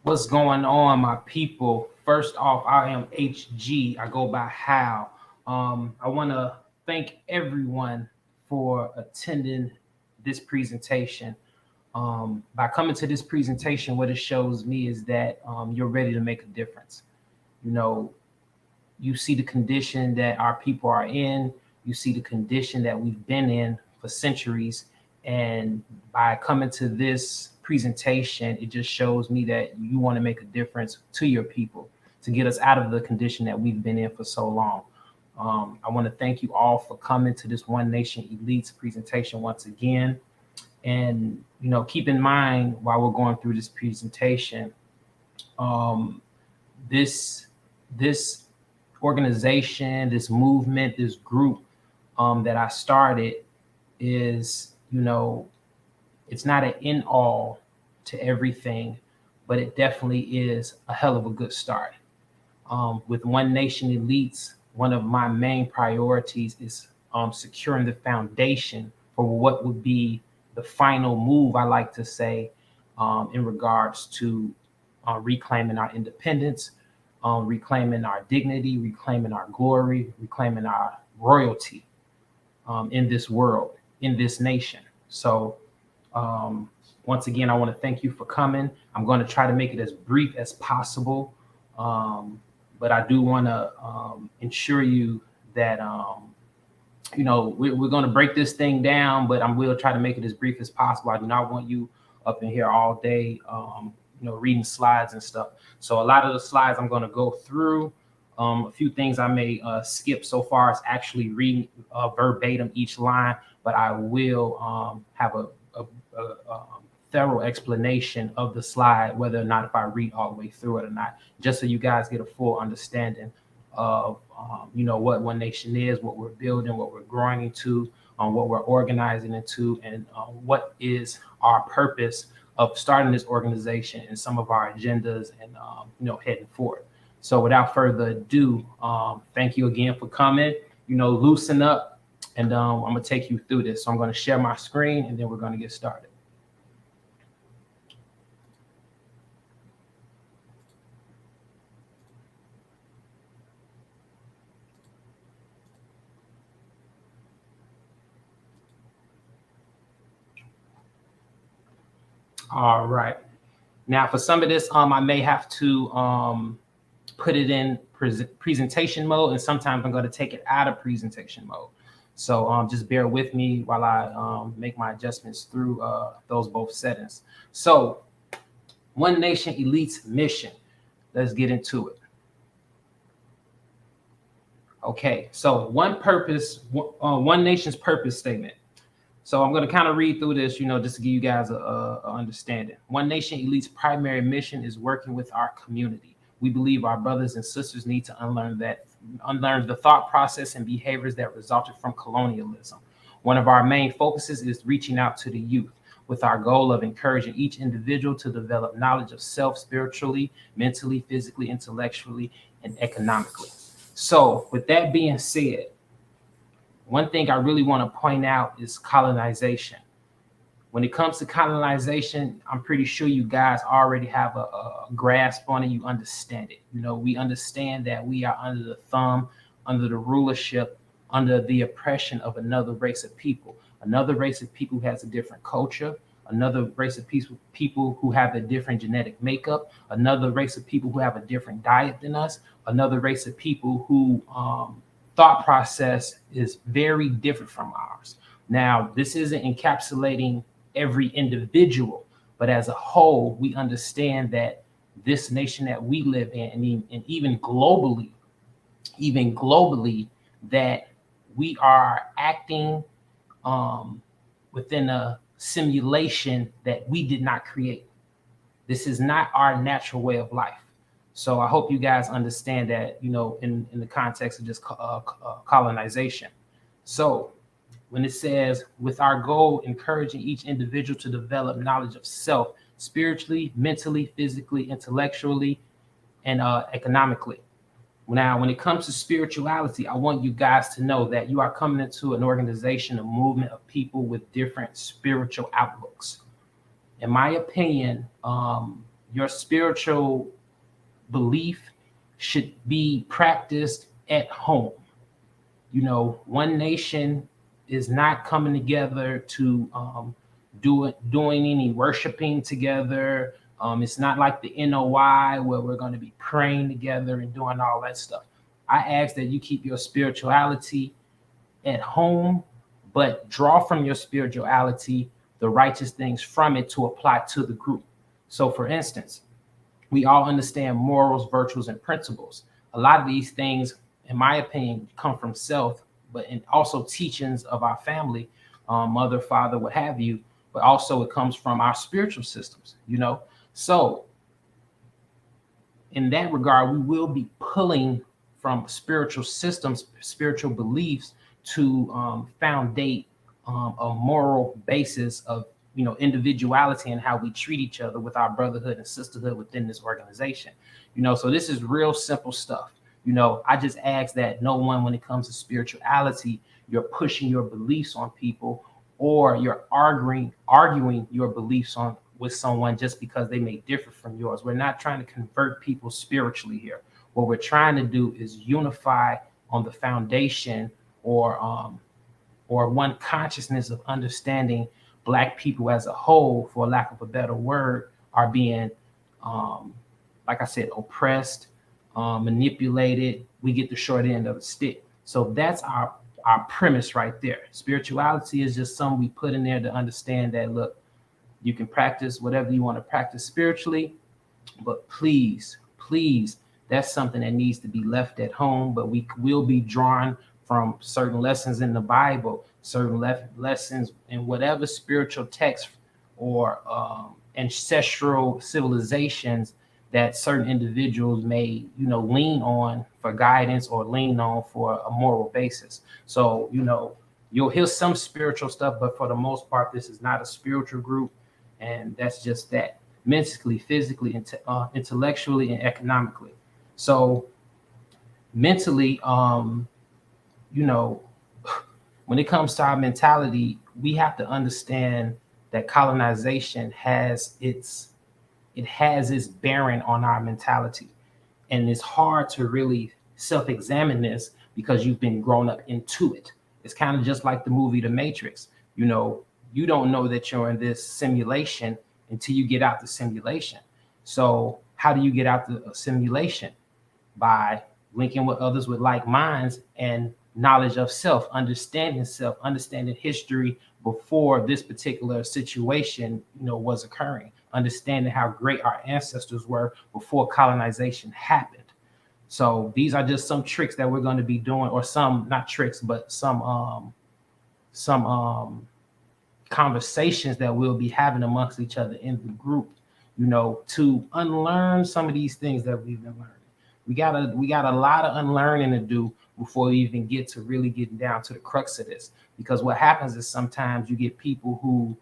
What's going on, my people? First off, I am HG. I go by Hal. I want to thank everyone for attending this presentation. By coming to this presentation, what it shows me is that you're ready to make a difference. You know, you see the condition that our people are in, you see the condition that we've been in for centuries. And by coming to this presentation, it just shows me that you want to make a difference to your people to get us out of the condition that we've been in for so long. I want to thank you all for coming to this One Nation Elites presentation once again. And, keep in mind while we're going through this presentation, um, this this organization, this movement, this group that I started is, it's not an end all to everything, but it definitely is a hell of a good start. With One Nation Elites, one of my main priorities is securing the foundation for what would be the final move, I like to say, in regards to reclaiming our independence, reclaiming our dignity, reclaiming our glory, reclaiming our royalty in this world, in this nation. So, once again, I want to thank you for coming. I'm going to try to make it as brief as possible, but I do want to ensure you that we're going to break this thing down, but I will try to make it as brief as possible. I do not want you up in here all day, reading slides and stuff. So a lot of the slides I'm going to go through. A few things I may skip so far as actually reading verbatim each line, but I will have a thorough explanation of the slide, whether or not if I read all the way through it or not, just so you guys get a full understanding of what One Nation is, what we're building, what we're growing into, what we're organizing into, and what is our purpose of starting this organization and some of our agendas and heading forward. So without further ado, thank you again for coming. Loosen up, and I'm gonna take you through this. So I'm gonna share my screen, and then we're gonna get started. All right. Now, for some of this, I may have to put it in presentation mode, and sometimes I'm going to take it out of presentation mode. So just bear with me while I make my adjustments through those both settings. So One Nation Elites mission. Let's get into it. Okay, so One Nation's purpose statement. So I'm going to kind of read through this, just to give you guys a understanding. One Nation Elite's primary mission is working with our community. We believe our brothers and sisters need to unlearn the thought process and behaviors that resulted from colonialism. One of our main focuses is reaching out to the youth with our goal of encouraging each individual to develop knowledge of self spiritually, mentally, physically, intellectually, and economically. So with that being said, one thing I really want to point out is colonization. When it comes to colonization, I'm pretty sure you guys already have a grasp on it. You understand it. We understand that we are under the thumb, under the rulership, under the oppression of another race of people. Another race of people who has a different culture, another race of people who have a different genetic makeup, another race of people who have a different diet than us, another race of people who thought process is very different from ours. Now, this isn't encapsulating every individual, but as a whole, we understand that this nation that we live in, and even globally, that we are acting within a simulation that we did not create. This is not our natural way of life. So I hope you guys understand that, in the context of just colonization. So when it says, with our goal, encouraging each individual to develop knowledge of self, spiritually, mentally, physically, intellectually, and economically. Now, when it comes to spirituality, I want you guys to know that you are coming into an organization, a movement of people with different spiritual outlooks. In my opinion, your spiritual belief should be practiced at home. One Nation is not coming together to doing any worshiping together. It's not like the NOI where we're going to be praying together and doing all that stuff. I ask that you keep your spirituality at home, but draw from your spirituality the righteous things from it to apply to the group. So, for instance, we all understand morals, virtues, and principles. A lot of these things, in my opinion, come from self, but and also teachings of our family, mother, father, what have you. But also it comes from our spiritual systems. So in that regard, we will be pulling from spiritual systems, spiritual beliefs to foundate a moral basis of individuality and how we treat each other with our brotherhood and sisterhood within this organization. So this is real simple stuff. I just ask that no one, when it comes to spirituality, you're pushing your beliefs on people, or you're arguing your beliefs on with someone just because they may differ from yours. We're not trying to convert people spiritually here. What we're trying to do is unify on the foundation, or one consciousness of understanding Black people as a whole, for lack of a better word, are being, like I said, oppressed, manipulated. We get the short end of the stick. So that's our premise right there. Spirituality is just something we put in there to understand that, look, you can practice whatever you want to practice spiritually, but please, please, that's something that needs to be left at home. But we will be drawn from certain lessons in the Bible, certain lessons in whatever spiritual text or ancestral civilizations that certain individuals may, lean on for guidance or lean on for a moral basis. So, you'll hear some spiritual stuff, but for the most part, this is not a spiritual group. And that's just that, mentally, physically, intellectually, and economically. So mentally, when it comes to our mentality, we have to understand that colonization has its bearing on our mentality. And it's hard to really self-examine this because you've been grown up into it. It's kind of just like the movie The Matrix. You don't know that you're in this simulation until you get out the simulation. So how do you get out the simulation? By linking with others with like minds and knowledge of self, understanding history before this particular situation, was occurring, understanding how great our ancestors were before colonization happened. So these are just some tricks that we're going to be doing, or some, not tricks, but some conversations that we'll be having amongst each other in the group, to unlearn some of these things that we've been learning. We got a lot of unlearning to do before we even get to really getting down to the crux of this. Because what happens is sometimes you get people who,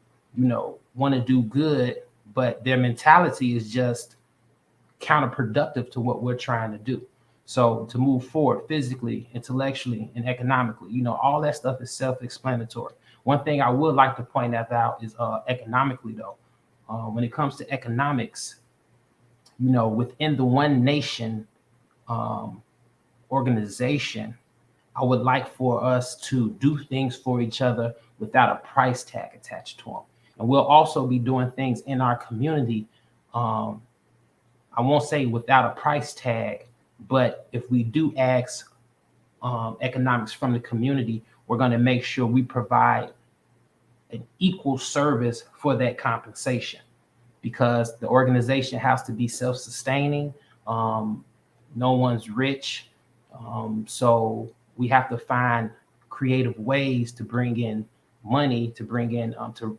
want to do good, but their mentality is just counterproductive to what we're trying to do. So to move forward physically, intellectually, and economically, all that stuff is self-explanatory. One thing I would like to point out is economically, though. When it comes to economics, within the One Nation organization, I would like for us to do things for each other without a price tag attached to them. And we'll also be doing things in our community. I won't say without a price tag, but if we do ask economics from the community, we're going to make sure we provide an equal service for that compensation, because the organization has to be self-sustaining. No one's rich. So we have to find creative ways to bring in money, to bring in to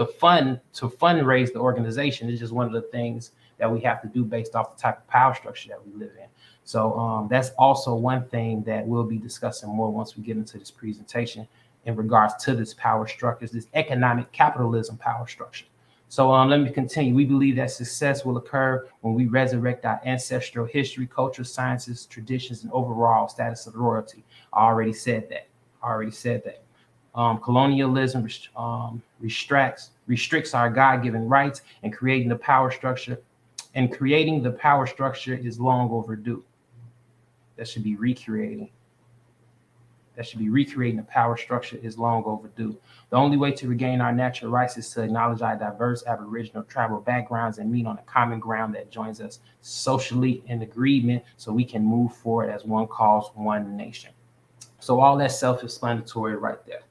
fundraise the organization. It's just one of the things that we have to do based off the type of power structure that we live in. So that's also one thing that we'll be discussing more once we get into this presentation in regards to this power structure, this economic capitalism power structure. So let me continue. We believe that success will occur when we resurrect our ancestral history, culture, sciences, traditions, and overall status of royalty. I already said that. Colonialism restricts our God-given rights, and creating the power structure And creating the power structure is long overdue. That should be recreating. That should be recreating the power structure is long overdue. The only way to regain our natural rights is to acknowledge our diverse Aboriginal tribal backgrounds and meet on a common ground that joins us socially in agreement so we can move forward as one cause, one nation. So all that self-explanatory right there.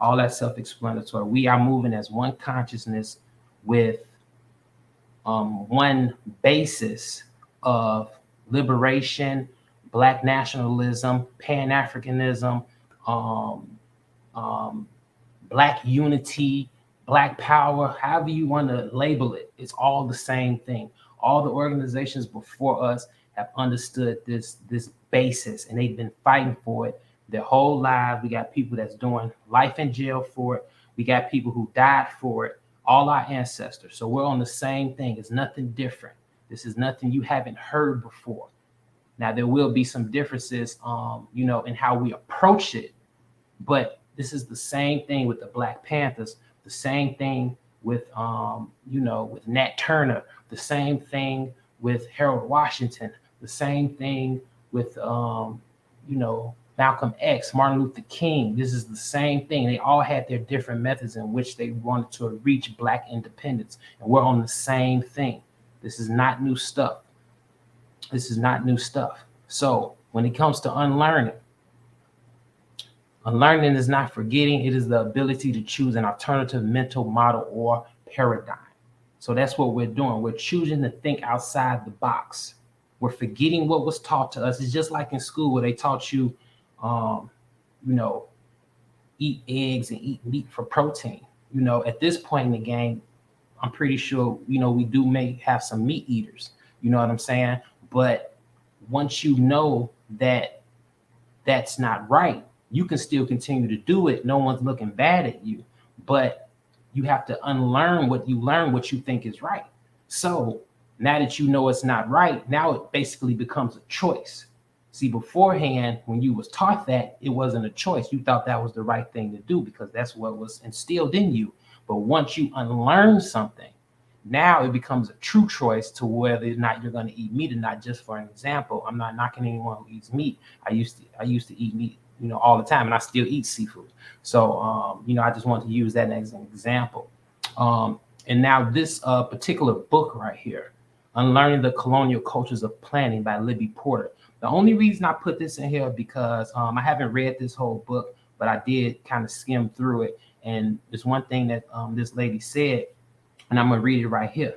All that self-explanatory. We are moving as one consciousness with one basis of liberation, Black nationalism, Pan-Africanism, um, um, Black unity, Black power, however you want to label it. It's all the same thing. All the organizations before us have understood this basis, and they've been fighting for it their whole lives. We got people that's doing life in jail for it. We got people who died for it, all our ancestors. So we're on the same thing. It's nothing different. This is nothing you haven't heard before. Now there will be some differences, in how we approach it, but this is the same thing with the Black Panthers, the same thing with, with Nat Turner, the same thing with Harold Washington, the same thing with, Malcolm X, Martin Luther King. This is the same thing. They all had their different methods in which they wanted to reach Black independence, and we're on the same thing. This is not new stuff. This is not new stuff. So when it comes to unlearning is not forgetting. It is the ability to choose an alternative mental model or paradigm. So that's what we're doing. We're choosing to think outside the box. We're forgetting what was taught to us. It's just like in school where they taught you, um, eat eggs and eat meat for protein. At this point in the game, I'm pretty sure, we may have some meat eaters. You know what I'm saying? But once you know that that's not right, you can still continue to do it. No one's looking bad at you, but you have to unlearn what you learn, what you think is right. So now that you know it's not right, now it basically becomes a choice. See, beforehand, when you was taught that, it wasn't a choice. You thought that was the right thing to do because that's what was instilled in you. But once you unlearn something, now it becomes a true choice to whether or not you're going to eat meat or not. Just for an example, I'm not knocking anyone who eats meat. I used to eat meat, all the time, and I still eat seafood. So, I just want to use that as an example. And now this particular book right here, Unlearning the Colonial Cultures of Planning by Libby Porter. The only reason I put this in here because I haven't read this whole book, but I did kind of skim through it. And there's one thing that this lady said, and I'm going to read it right here.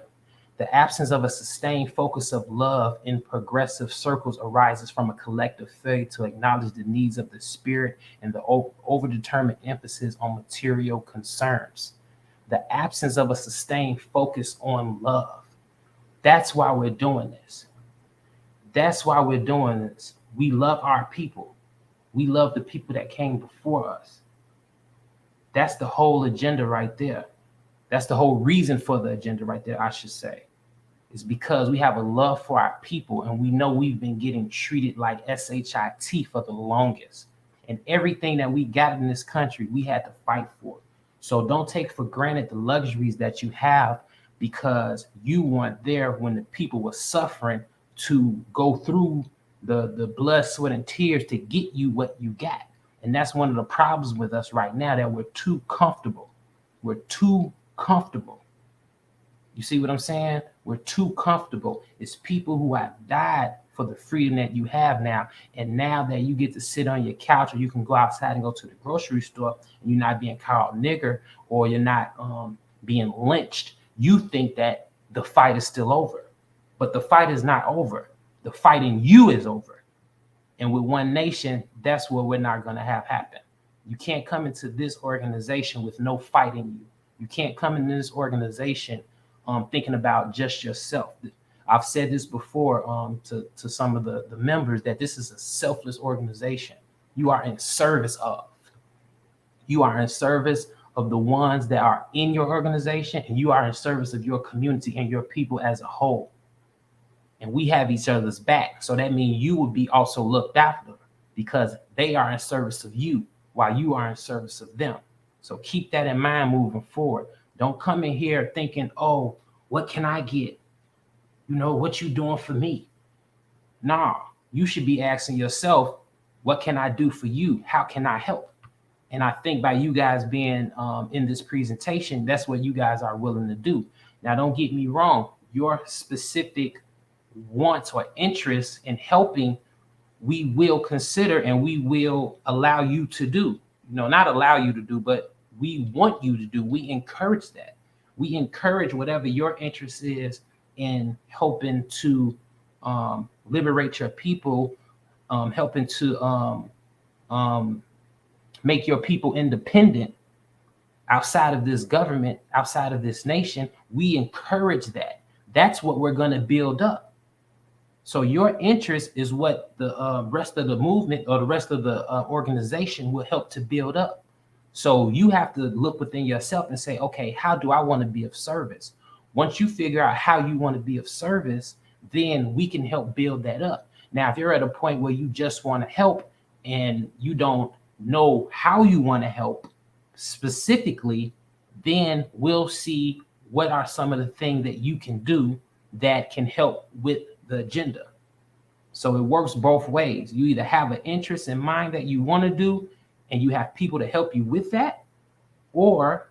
The absence of a sustained focus of love in progressive circles arises from a collective failure to acknowledge the needs of the spirit and the overdetermined emphasis on material concerns. The absence of a sustained focus on love. That's why we're doing this. That's why we're doing this. We love our people. We love the people that came before us. That's the whole agenda right there. That's the whole reason for the agenda right there, I should say. Is because we have a love for our people and we know we've been getting treated like SHIT for the longest. And everything that we got in this country, we had to fight for. So don't take for granted the luxuries that you have because you weren't there when the people were suffering to go through the blood, sweat, and tears to get you what you got. And that's one of the problems with us right now, that we're too comfortable. We're too comfortable. You see what I'm saying? We're too comfortable. It's people who have died for the freedom that you have now. And now that you get to sit on your couch or you can go outside and go to the grocery store and you're not being called nigger or you're not being lynched, you think that the fight is still over. But the fight is not over. The fight in you is over. And with One Nation, that's what we're not going to have happen. You can't come into this organization with no fight in you. You can't come into this organization thinking about just yourself. I've said this before to some of the members that this is a selfless organization. You are in service of. You are in service of the ones that are in your organization, and you are in service of your community and your people as a whole. And we have each other's back. So that means you will be also looked after because they are in service of you while you are in service of them. So keep that in mind moving forward. Don't come in here thinking, oh, what can I get? What you doing for me? Nah, you should be asking yourself, what can I do for you? How can I help? And I think by you guys being in this presentation, that's what you guys are willing to do. Now, don't get me wrong, your specific wants or interests in helping, we will consider and we will allow you to do. Not allow you to do, but we want you to do. We encourage that. We encourage whatever your interest is in helping to liberate your people, helping to um, make your people independent outside of this government, outside of this nation. We encourage that. That's what we're going to build up. So your interest is what the rest of the movement or the rest of the organization will help to build up. So you have to look within yourself and say, okay, how do I want to be of service? Once you figure out how you want to be of service, then we can help build that up. Now, if you're at a point where you just want to help and you don't know how you want to help specifically, then we'll see what are some of the things that you can do that can help with the agenda. So it works both ways. You either have an interest in mind that you want to do and you have people to help you with that, or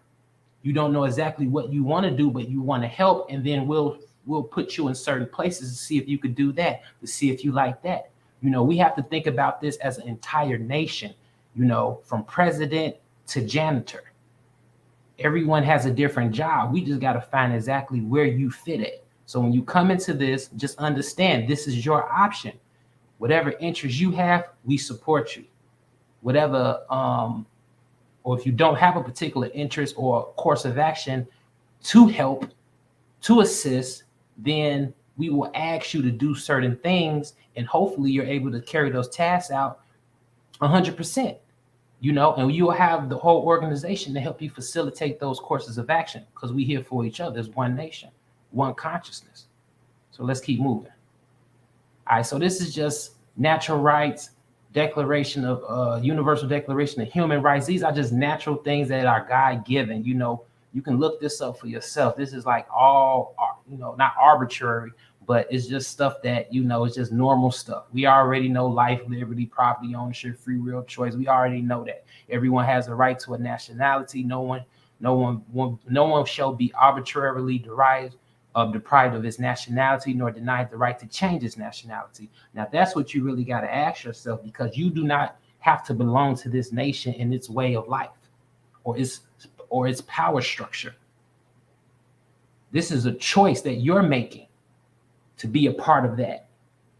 you don't know exactly what you want to do, but you want to help, and then we'll put you in certain places to see if you could do that, to see if you like that. We have to think about this as an entire nation, from president to janitor. Everyone has a different job. We just got to find exactly where you fit it. So when you come into this, just understand this is your option. Whatever interest you have, we support you. Whatever, or if you don't have a particular interest or course of action to help, to assist, then we will ask you to do certain things, and hopefully you're able to carry those tasks out 100%. And you'll have the whole organization to help you facilitate those courses of action, because we here for each other as one nation, one consciousness. So let's keep moving. All right, so this is just natural rights, declaration of universal declaration of human rights. These are just natural things that are God given. You can look this up for yourself. This is like all, not arbitrary, but it's just stuff that, it's just normal stuff. We already know life, liberty, property ownership, free will, choice. We already know that everyone has a right to a nationality. No one shall be arbitrarily deprived of his nationality, nor denied the right to change his nationality. Now, that's what you really got to ask yourself, because you do not have to belong to this nation and its way of life or its power structure. This is a choice that you're making to be a part of that.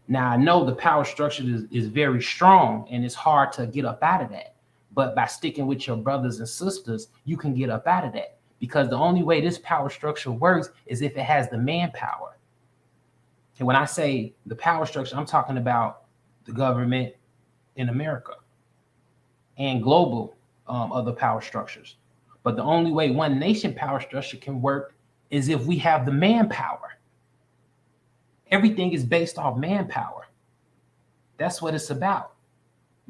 Now, I know the power structure is very strong and it's hard to get up out of that. But by sticking with your brothers and sisters, you can get up out of that. Because the only way this power structure works is if it has the manpower. And when I say the power structure, I'm talking about the government in America and global other power structures. But the only way one nation power structure can work is if we have the manpower. Everything is based off manpower. That's what it's about.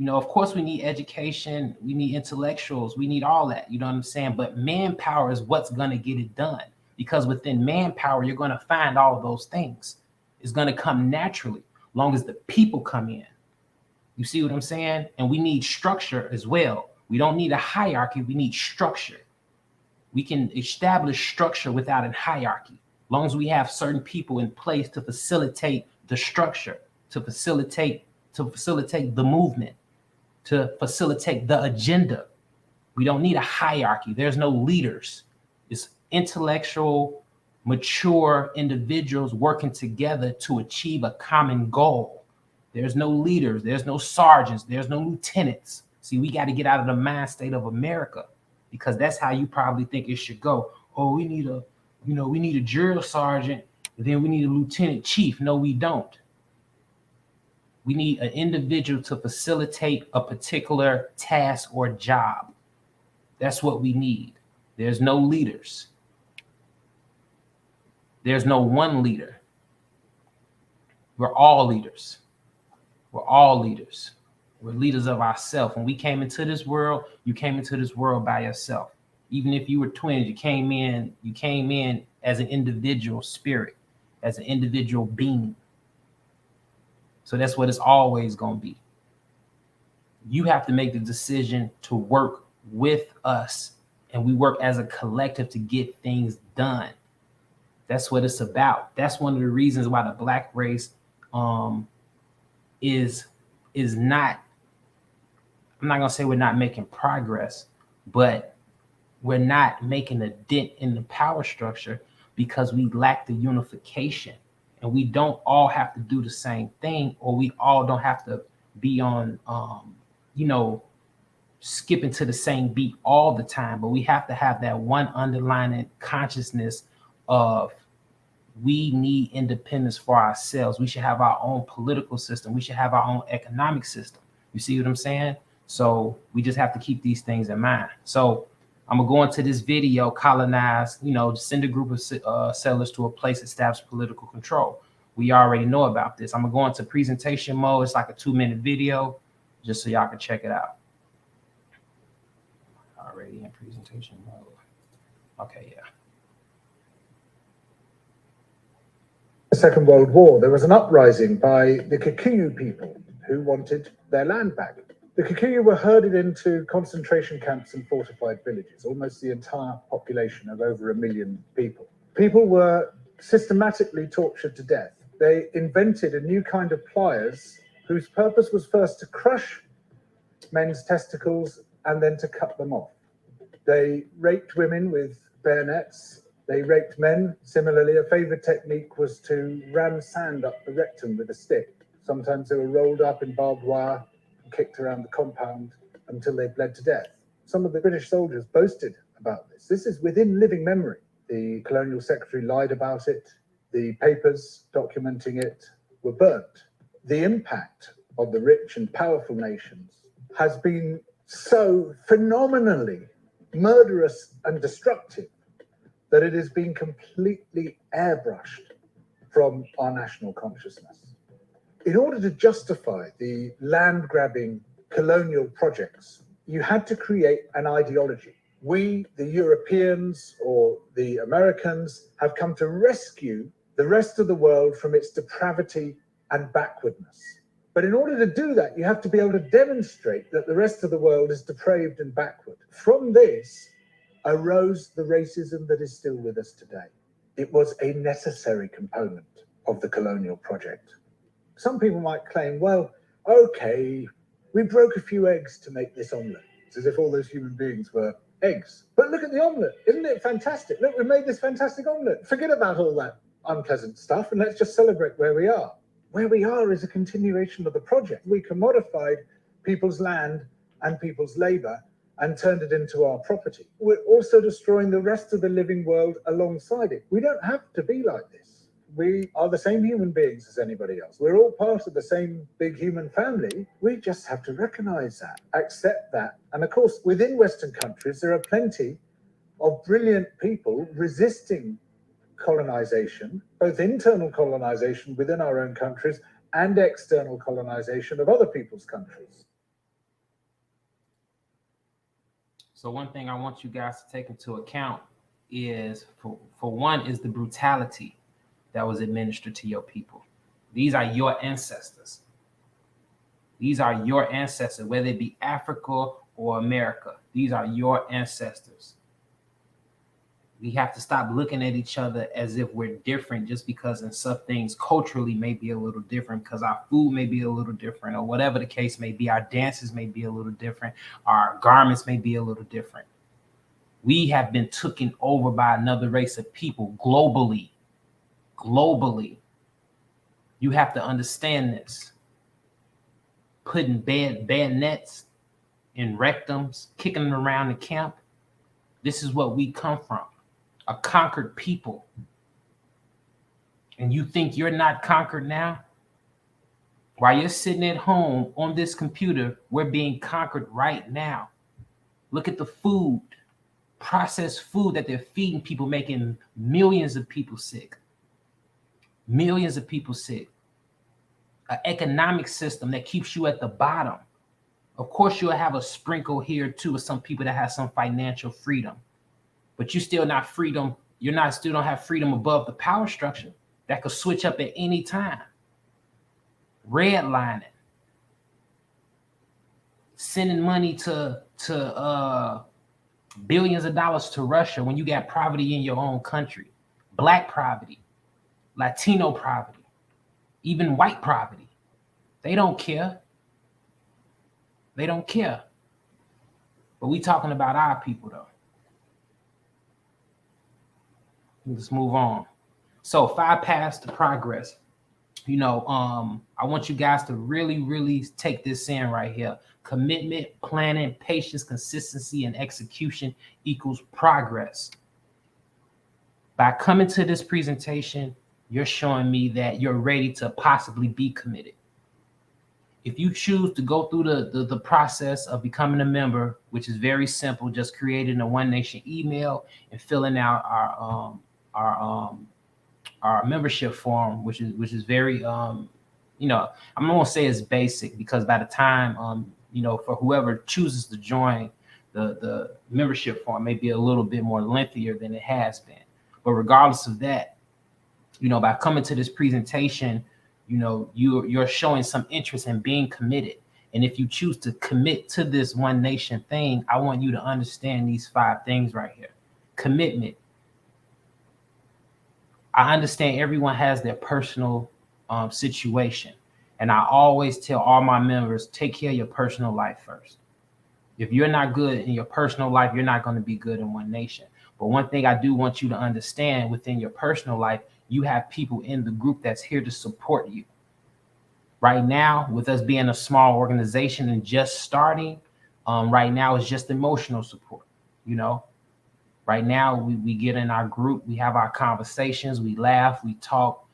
Of course, we need education, we need intellectuals, we need all that. You know what I'm saying? But manpower is what's going to get it done. Because within manpower, you're going to find all of those things. It's going to come naturally, long as the people come in. You see what I'm saying? And we need structure as well. We don't need a hierarchy, we need structure. We can establish structure without a hierarchy, as long as we have certain people in place to facilitate the structure, to facilitate the movement, to facilitate the agenda. We don't need a hierarchy. There's no leaders. It's intellectual, mature individuals working together to achieve a common goal. There's no leaders. There's no sergeants. There's no lieutenants. See, we got to get out of the mind state of America, because that's how you probably think it should go. Oh, we need a drill sergeant, and then we need a lieutenant chief. No, we don't. We need an individual to facilitate a particular task or job. That's what we need. There's no leaders. There's no one leader. We're all leaders. We're all leaders. We're leaders of ourselves. When we came into this world, you came into this world by yourself. Even if you were twins, you came in as an individual spirit. as an individual being. So that's what it's always going to be. You have to make the decision to work with us, and we work as a collective to get things done. That's what it's about. That's one of the reasons why the Black race is not, I'm not gonna say we're not making progress, but we're not making a dent in the power structure because we lack the unification. And we don't all have to do the same thing, or we all don't have to be on skipping to the same beat all the time. But we have to have that one underlying consciousness of, we need independence for ourselves. We should have our own political system. We should have our own economic system. You see what I'm saying? So we just have to keep these things in mind. So I'm gonna go into this video, colonize, send a group of settlers to a place that established political control. We already know about this. I'm gonna go into presentation mode. It's like a 2-minute video, just so y'all can check it out. Already in presentation mode. Okay, yeah. The Second World War, there was an uprising by the Kikuyu people who wanted their land back. The Kikuyu were herded into concentration camps and fortified villages, almost the entire population of over 1 million people. People were systematically tortured to death. They invented a new kind of pliers whose purpose was first to crush men's testicles and then to cut them off. They raped women with bayonets. They raped men. Similarly, a favorite technique was to ram sand up the rectum with a stick. Sometimes they were rolled up in barbed wire and kicked around the compound until they bled to death. Some of the British soldiers boasted about this. This is within living memory. The colonial secretary lied about it. The papers documenting it were burnt. The impact of the rich and powerful nations has been so phenomenally murderous and destructive that it has been completely airbrushed from our national consciousness. In order to justify the land-grabbing colonial projects, you had to create an ideology. We, the Europeans or the Americans, have come to rescue the rest of the world from its depravity and backwardness. But in order to do that, you have to be able to demonstrate that the rest of the world is depraved and backward. From this arose the racism that is still with us today. It was a necessary component of the colonial project. Some people might claim, well, okay, we broke a few eggs to make this omelette. It's as if all those human beings were eggs. But look at the omelette. Isn't it fantastic? Look, we made this fantastic omelette. Forget about all that unpleasant stuff and let's just celebrate where we are. Where we are is a continuation of the project. We commodified people's land and people's labor and turned it into our property. We're also destroying the rest of the living world alongside it. We don't have to be like this. We are the same human beings as anybody else. We're all part of the same big human family. We just have to recognize that, accept that. And of course, within Western countries, there are plenty of brilliant people resisting colonization, both internal colonization within our own countries and external colonization of other people's countries. So one thing I want you guys to take into account is, for one, is the brutality that was administered to your people. These are your ancestors. These are your ancestors, whether it be Africa or America. These are your ancestors. We have to stop looking at each other as if we're different just because in some things culturally may be a little different, because our food may be a little different, or whatever the case may be. Our dances may be a little different. Our garments may be a little different. We have been taken over by another race of people globally. Globally. You have to understand this. Putting bayonets in rectums, kicking them around the camp. This is what we come from. A conquered people. And you think you're not conquered now? While you're sitting at home on this computer, we're being conquered right now. Look at the food, processed food that they're feeding people, making millions of people sick. Millions of people sick. An economic system that keeps you at the bottom. Of course, you'll have a sprinkle here too of some people that have some financial freedom. But you still not freedom. Still don't have freedom above the power structure. that could switch up at any time. Redlining, sending money to billions of dollars to Russia when you got poverty in your own country, Black poverty, Latino poverty, even white poverty. They don't care. They don't care. But we talking about our people though. Let's move on. So 5 paths to progress. I want you guys to really take this in right here. Commitment, planning, patience, consistency, and execution equals progress. By coming to this presentation, you're showing me that you're ready to possibly be committed. If you choose to go through the process of becoming a member, which is very simple, just creating a One Nation email and filling out our membership form, which is very I'm not gonna say it's basic, because by the time for whoever chooses to join, the membership form may be a little bit more lengthier than it has been. But regardless of that, by coming to this presentation, you're showing some interest in being committed. And if you choose to commit to this One Nation thing, I want you to understand these 5 things right here. Commitment. I understand everyone has their personal situation. And I always tell all my members, take care of your personal life first. If you're not good in your personal life, you're not going to be good in One Nation. But one thing I do want you to understand, within your personal life, you have people in the group that's here to support you. Right now, with us being a small organization and just starting, right now it's just emotional support. Right now we get in our group, we have our conversations, we laugh, we talk,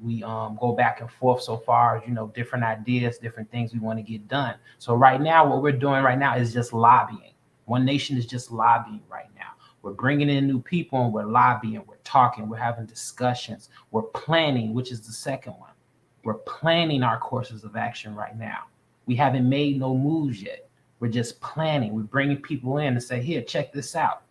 we go back and forth so far as different ideas, different things we want to get done. So right now, what we're doing right now is just lobbying. One Nation is just lobbying right now. We're bringing in new people and we're lobbying, we're talking, we're having discussions, we're planning, which is the second one. We're planning our courses of action right now. We haven't made no moves yet. We're just planning. We're bringing people in and say, here, check this out.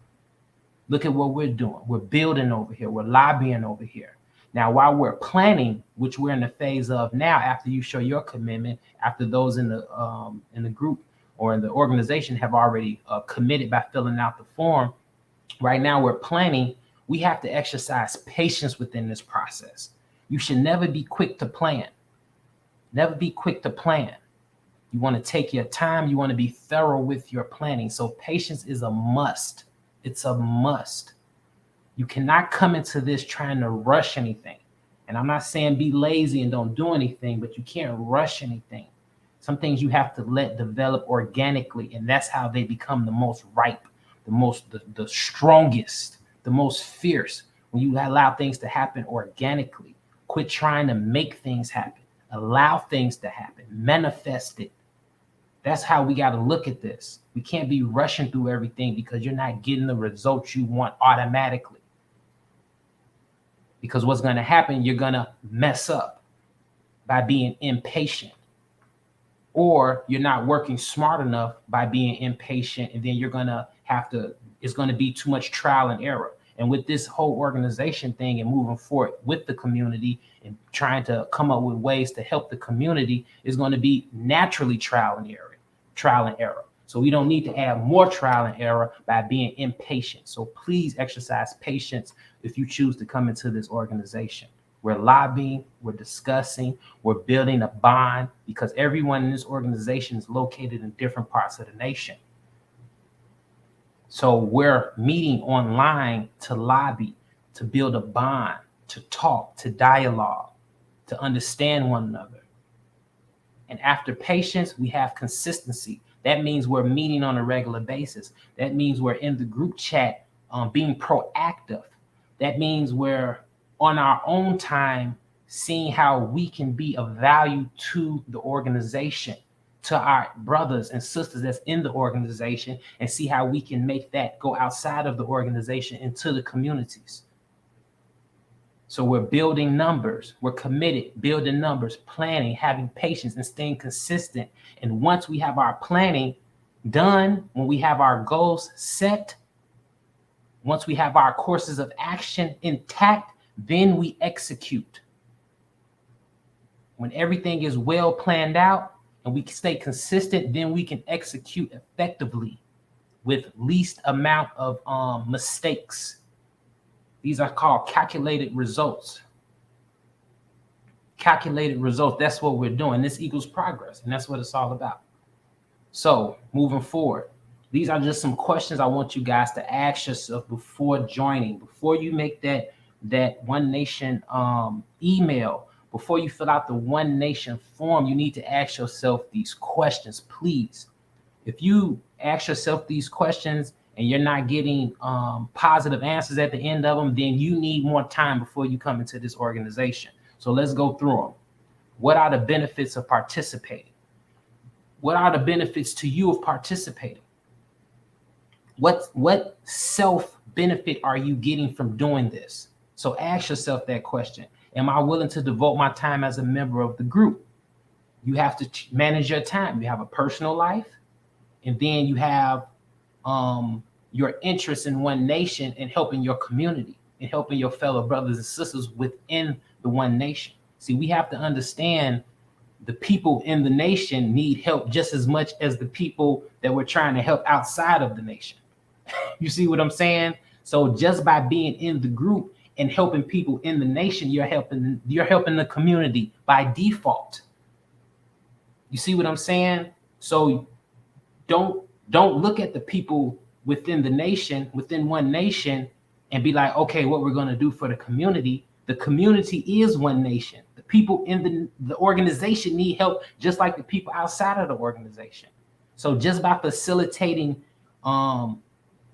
Look at what we're doing. We're building over here. We're lobbying over here. Now, while we're planning, which we're in the phase of now, after you show your commitment, after those in the group or in the organization have already committed by filling out the form, right now we're planning. We have to exercise patience within this process. You should never be quick to plan. Never be quick to plan. You want to take your time. You want to be thorough with your planning. So patience is a must. It's a must. You cannot come into this trying to rush anything. And I'm not saying be lazy and don't do anything, but you can't rush anything. Some things you have to let develop organically, and that's how they become the most ripe, the strongest, the most fierce, when you allow things to happen organically. Quit trying to make things happen. Allow things to happen. Manifest it. That's how we got to look at this. We can't be rushing through everything because you're not getting the results you want automatically. Because what's going to happen, you're going to mess up by being impatient. Or you're not working smart enough by being impatient, and then you're going to it's going to be too much trial and error. And with this whole organization thing and moving forward with the community and trying to come up with ways to help the community is going to be naturally trial and error. So we don't need to add more trial and error by being impatient. So please exercise patience if you choose to come into this organization. We're lobbying, we're discussing, we're building a bond, because everyone in this organization is located in different parts of the nation. So we're meeting online to lobby, to build a bond, to talk, to dialogue, to understand one another. And after patience, we have consistency. That means we're meeting on a regular basis. That means we're in the group chat being proactive. That means we're on our own time seeing how we can be of value to the organization, to our brothers and sisters that's in the organization, and see how we can make that go outside of the organization into the communities. So we're building numbers. We're committed, building numbers, planning, having patience, and staying consistent. And once we have our planning done, when we have our goals set, once we have our courses of action intact, Then we execute. When everything is well planned out and we stay consistent, then we can execute effectively with least amount of mistakes. These are called calculated results. Calculated results. That's what we're doing. This equals progress, and that's what it's all about. So moving forward, these are just some questions I want you guys to ask yourself before joining, before you make that One Nation email, before you fill out the One Nation form. You need to ask yourself these questions, please. If you ask yourself these questions and you're not getting positive answers at the end of them, then you need more time before you come into this organization. So let's go through them. What are the benefits of participating? What are the benefits to you of participating? What self benefit are you getting from doing this? So ask yourself that question. Am I willing to devote my time as a member of the group? You have to manage your time. You have a personal life, and then you have your interest in One Nation and helping your community and helping your fellow brothers and sisters within the One Nation. See, we have to understand the people in the nation need help just as much as the people that we're trying to help outside of the nation. You see what I'm saying? So just by being in the group and helping people in the nation, you're helping the community by default. You see what I'm saying? So don't look at the people within the nation, within One Nation, and be like, okay, what we're going to do for the community. The community is One Nation. The people in the organization need help just like the people outside of the organization. So just by facilitating,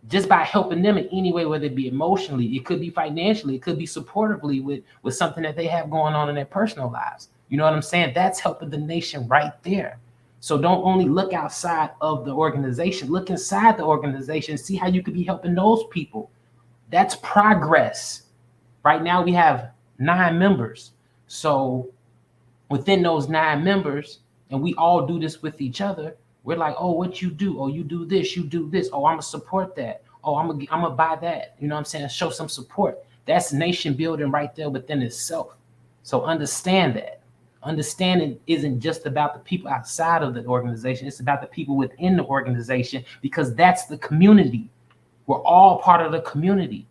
just by helping them in any way, whether it be emotionally, it could be financially, it could be supportively with something that they have going on in their personal lives. You know what I'm saying? That's helping the nation right there. So don't only look outside of the organization, look inside the organization, see how you could be helping those people. That's progress. Right now we have 9 members. So within those 9 members, and we all do this with each other, we're like, oh, what you do? Oh, you do this, you do this. Oh, I'm gonna support that. Oh, I'm gonna buy that. You know what I'm saying? Show some support. That's nation building right there within itself. So understand that. Understanding isn't just about the people outside of the organization, it's about the people within the organization, because that's the community. We're all part of the community.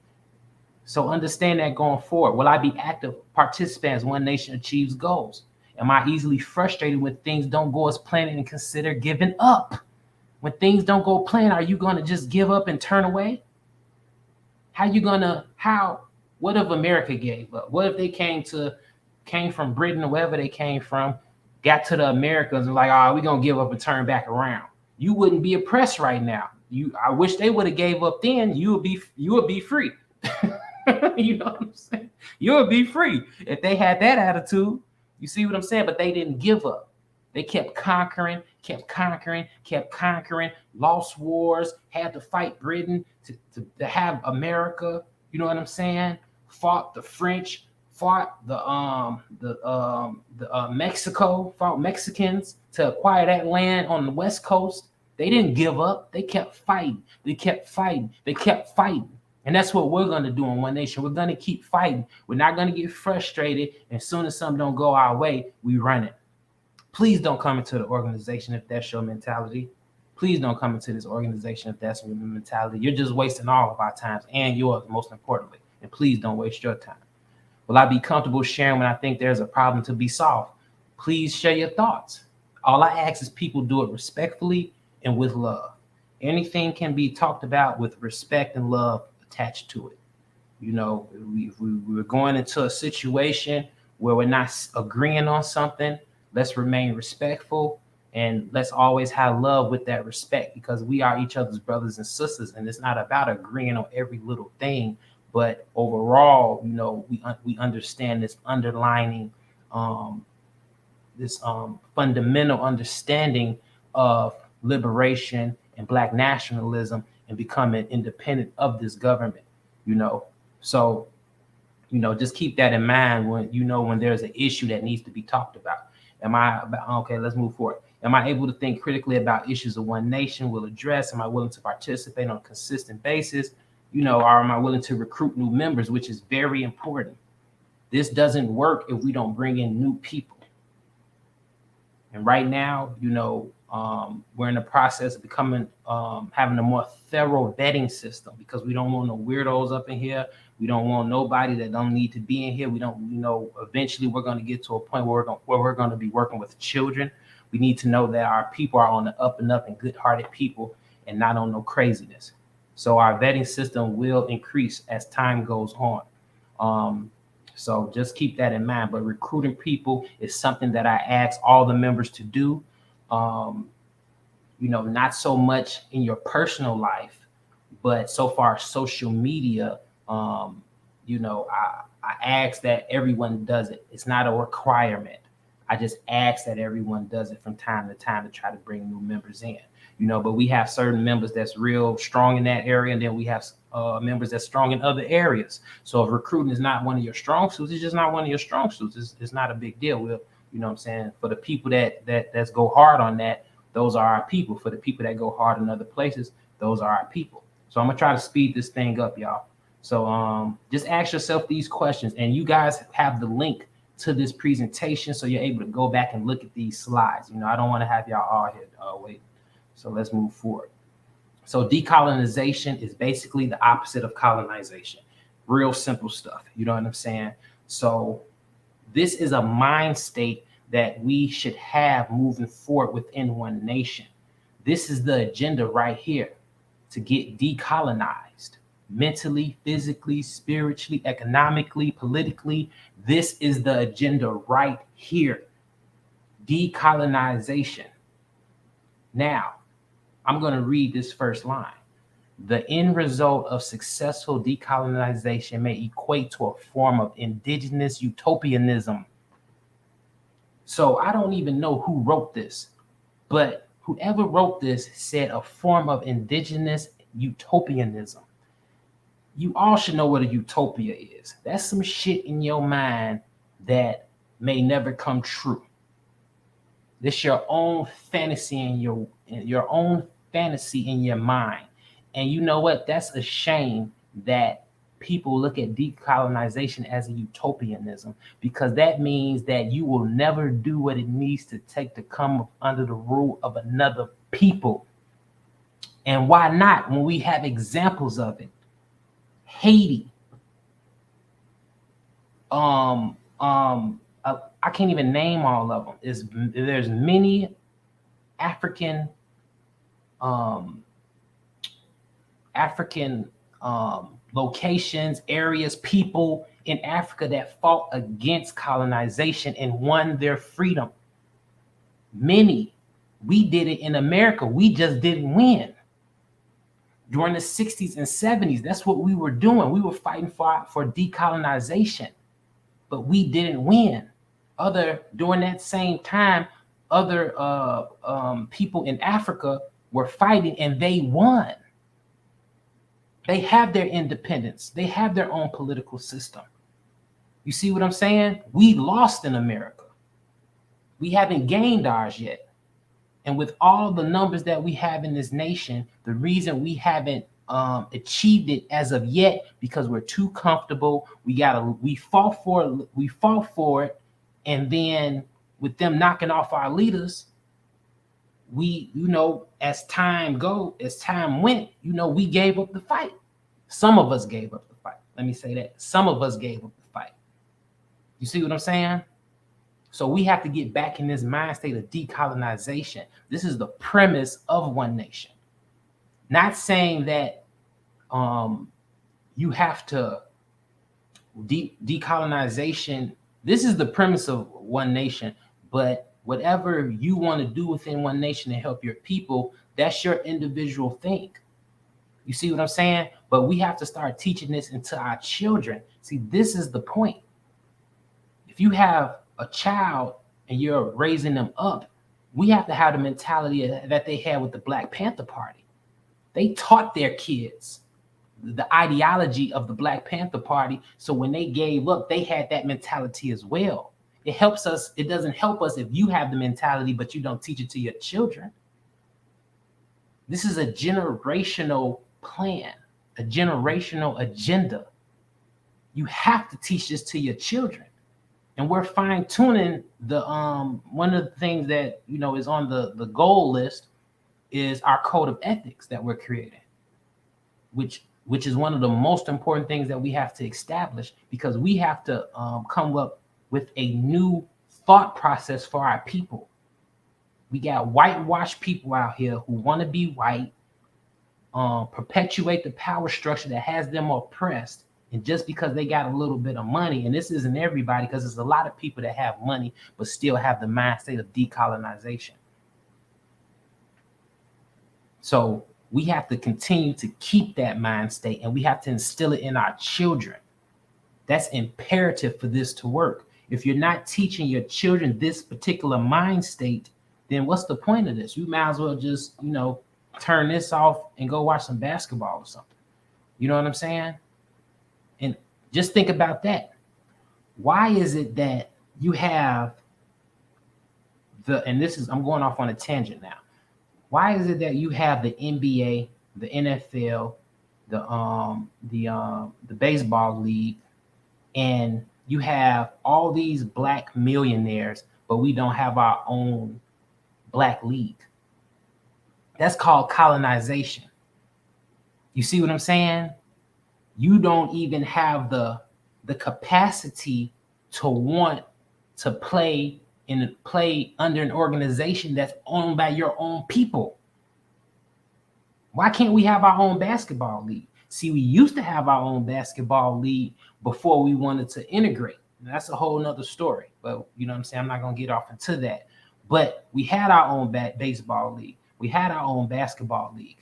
So understand that going forward. Will I be active participant as One Nation achieves goals? Am I easily frustrated when things don't go as planned and consider giving up? When things don't go planned, are you going to just give up and turn away? What if America gave up? What if they came from Britain or wherever they came from, got to the Americas and like, oh, we're going to give up and turn back around? You wouldn't be oppressed right now. I wish they would have gave up then. You would be free. You know what I'm saying? You would be free if they had that attitude. You see what I'm saying? But they didn't give up. They kept conquering, lost wars, had to fight Britain to have America. You know what I'm saying? Fought the French, fought Mexico, fought Mexicans to acquire that land on the West Coast. They didn't give up. They kept fighting. They kept fighting. They kept fighting. And that's what we're going to do in One Nation. We're going to keep fighting. We're not going to get frustrated. And as soon as something don't go our way, we run it. Please don't come into the organization if that's your mentality. Please don't come into this organization if that's your mentality. You're just wasting all of our times and yours, most importantly. And please don't waste your time. Will I be comfortable sharing when I think there's a problem to be solved? Please share your thoughts. All I ask is people do it respectfully and with love. Anything can be talked about with respect and love attached to it. You know, we're going into a situation where we're not agreeing on something. Let's remain respectful and let's always have love with that respect, because we are each other's brothers and sisters. And it's not about agreeing on every little thing, but overall, you know, we understand this underlining, fundamental understanding of liberation and Black nationalism and becoming independent of this government, you know. So, you know, just keep that in mind when there's an issue that needs to be talked about. Okay, let's move forward. Am I able to think critically about issues of One Nation will address? Am I willing to participate on a consistent basis? You know, or am I willing to recruit new members, which is very important? This doesn't work if we don't bring in new people. And right now, we're in the process of becoming having a more thorough vetting system, because we don't want no weirdos up in here. We don't want nobody that don't need to be in here. We don't, eventually we're going to get to a point where we're going to be working with children. We need to know that our people are on the up and up and good-hearted people and not on no craziness. So our vetting system will increase as time goes on. So just keep that in mind. But recruiting people is something that I ask all the members to do. Not so much in your personal life, but so far social media, I ask that everyone does it. It's not a requirement. I just ask that everyone does it from time to time to try to bring new members in. But we have certain members that's real strong in that area, and then we have members that's strong in other areas. So if recruiting is not one of your strong suits, it's just not one of your strong suits. It's not a big deal. We'll, what I'm saying, for the people that's go hard on that, those are our people. For the people that go hard in other places, those are our people. So I'm gonna try to speed this thing up, y'all. So just ask yourself these questions, and you guys have the link to this presentation, so you're able to go back and look at these slides. I don't want to have y'all all here wait. So let's move forward. So decolonization is basically the opposite of colonization. Real simple stuff. You know what I'm saying? So this is a mind state that we should have moving forward within one nation. This is the agenda right here, to get decolonized mentally, physically, spiritually, economically, politically. This is the agenda right here. Decolonization. Now, I'm going to read this first line. The end result of successful decolonization may equate to a form of indigenous utopianism. So I don't even know who wrote this, but whoever wrote this said a form of indigenous utopianism. You all should know what a utopia is. That's some shit in your mind that may never come true. This your own fantasy in your own fantasy in your mind. And you know what? That's a shame that people look at decolonization as a utopianism, because that means that you will never do what it needs to take to come under the rule of another people. And why not, when we have examples of it? Haiti. I can't even name all of them. There's many African locations, areas, people in Africa that fought against colonization and won their freedom. Many. We did it in America. We just didn't win. During the 60s and 70s, that's what we were doing. We were fighting for decolonization, but we didn't win. During that same time, other people in Africa were fighting and they won. They have their independence. They have their own political system. You see what I'm saying? We lost in America. We haven't gained ours yet. And with all the numbers that we have in this nation, the reason we haven't achieved it as of yet, because we're too comfortable. We fought for it, and then with them knocking off our leaders, we, as time went, we gave up the fight. Some of us gave up the fight. Let me say that. Some of us gave up the fight. You see what I'm saying? So we have to get back in this mind state of decolonization. This is the premise of one nation. Not saying that you have to decolonization. This is the premise of one nation, but whatever you want to do within one nation to help your people, that's your individual thing. You see what I'm saying? But we have to start teaching this into our children. See, this is the point. If you have a child and you're raising them up, we have to have the mentality that they had with the Black Panther Party. They taught their kids the ideology of the Black Panther Party. So when they gave up, they had that mentality as well. It helps us. It doesn't help us if you have the mentality, but you don't teach it to your children. This is a generational plan, a generational agenda. You have to teach this to your children. And we're fine tuning the one of the things that is on the goal list is our code of ethics that we're creating, which is one of the most important things that we have to establish, because we have to come up with a new thought process for our people. We got whitewashed people out here who want to be white, perpetuate the power structure that has them oppressed. And just because they got a little bit of money, and this isn't everybody, because there's a lot of people that have money but still have the mind state of decolonization. So we have to continue to keep that mind state, and we have to instill it in our children. That's imperative for this to work. If you're not teaching your children this particular mind state, then what's the point of this? You might as well just, turn this off and go watch some basketball or something. You know what I'm saying? And just think about that. Why is it that you have I'm going off on a tangent now. Why is it that you have the NBA, the NFL, the baseball league, and you have all these black millionaires, but we don't have our own black league? That's called colonization. You see what I'm saying? You don't even have the capacity to want to play under an organization that's owned by your own people. Why can't we have our own basketball league? See, we used to have our own basketball league before we wanted to integrate. Now, that's a whole nother story, but you know what I'm saying? I'm not going to get off into that. But we had our own baseball league. We had our own basketball league.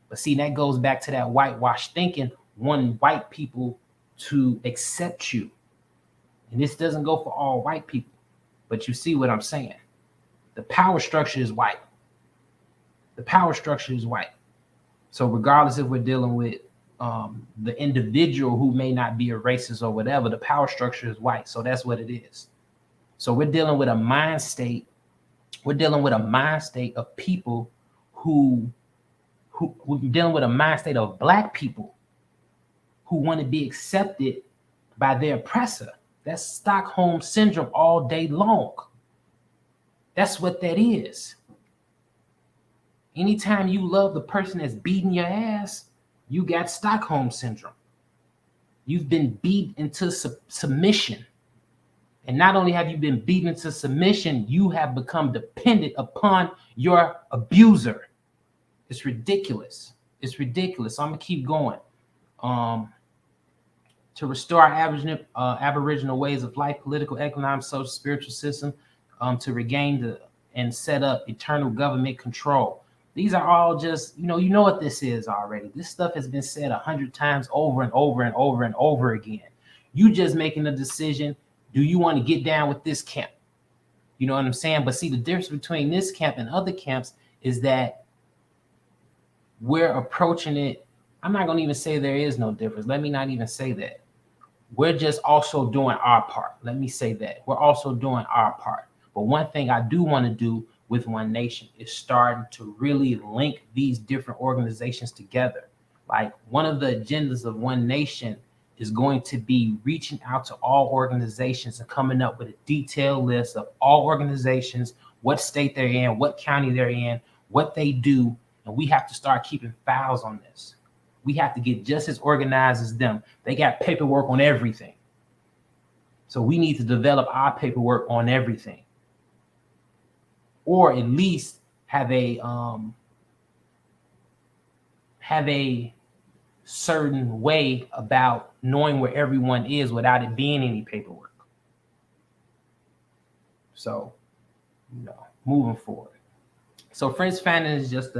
But see, that goes back to that whitewash thinking, wanting white people to accept you. And this doesn't go for all white people, but you see what I'm saying? The power structure is white. The power structure is white. So regardless if we're dealing with the individual who may not be a racist or whatever, the power structure is white. So that's what it is. So we're dealing with a mind state. We're dealing with a mind state of people who dealing with a mind state of black people who want to be accepted by their oppressor. That's Stockholm syndrome all day long. That's what that is. Anytime you love the person that's beating your ass, you got Stockholm syndrome. You've been beat into submission. And not only have you been beaten into submission, you have become dependent upon your abuser. It's ridiculous. It's ridiculous. So I'm going to keep going. To restore our aboriginal ways of life, political, economic, social, spiritual system, to regain and set up eternal government control. These are all just, you know what this is already. This stuff has been said 100 times over and over and over and over again. You just making a decision. Do you want to get down with this camp? You know what I'm saying? But see, the difference between this camp and other camps is that we're approaching it. I'm not going to even say there is no difference. Let me not even say that. We're just also doing our part. Let me say that. We're also doing our part. But one thing I do want to do with One Nation is starting to really link these different organizations together. Like, one of the agendas of One Nation is going to be reaching out to all organizations and coming up with a detailed list of all organizations, what state they're in, what county they're in, what they do. And we have to start keeping files on this. We have to get just as organized as them. They got paperwork on everything. So we need to develop our paperwork on everything. Or at least have a certain way about knowing where everyone is without it being any paperwork. So, moving forward. So Frantz Fanon is just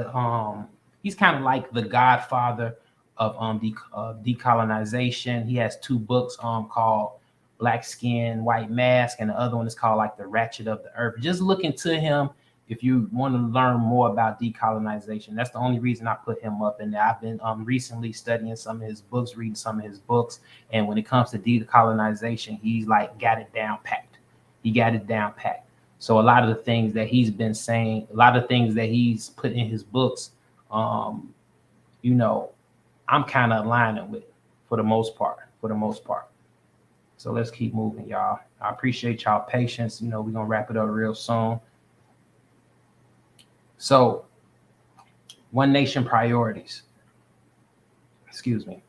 he's kind of like the godfather of decolonization. He has 2 books called Black Skin, White Mask, and the other one is called like The Ratchet of the Earth. Just look into him if you want to learn more about decolonization. That's the only reason I put him up in there. I've been recently studying some of his books, reading some of his books, and when it comes to decolonization, he's like got it down packed. He got it down packed. So a lot of the things that he's been saying, a lot of things that he's put in his books, I'm kind of aligning with for the most part. for the most part. So let's keep moving, y'all. I appreciate y'all patience. We're gonna wrap it up real soon. So, One Nation priorities. Excuse me.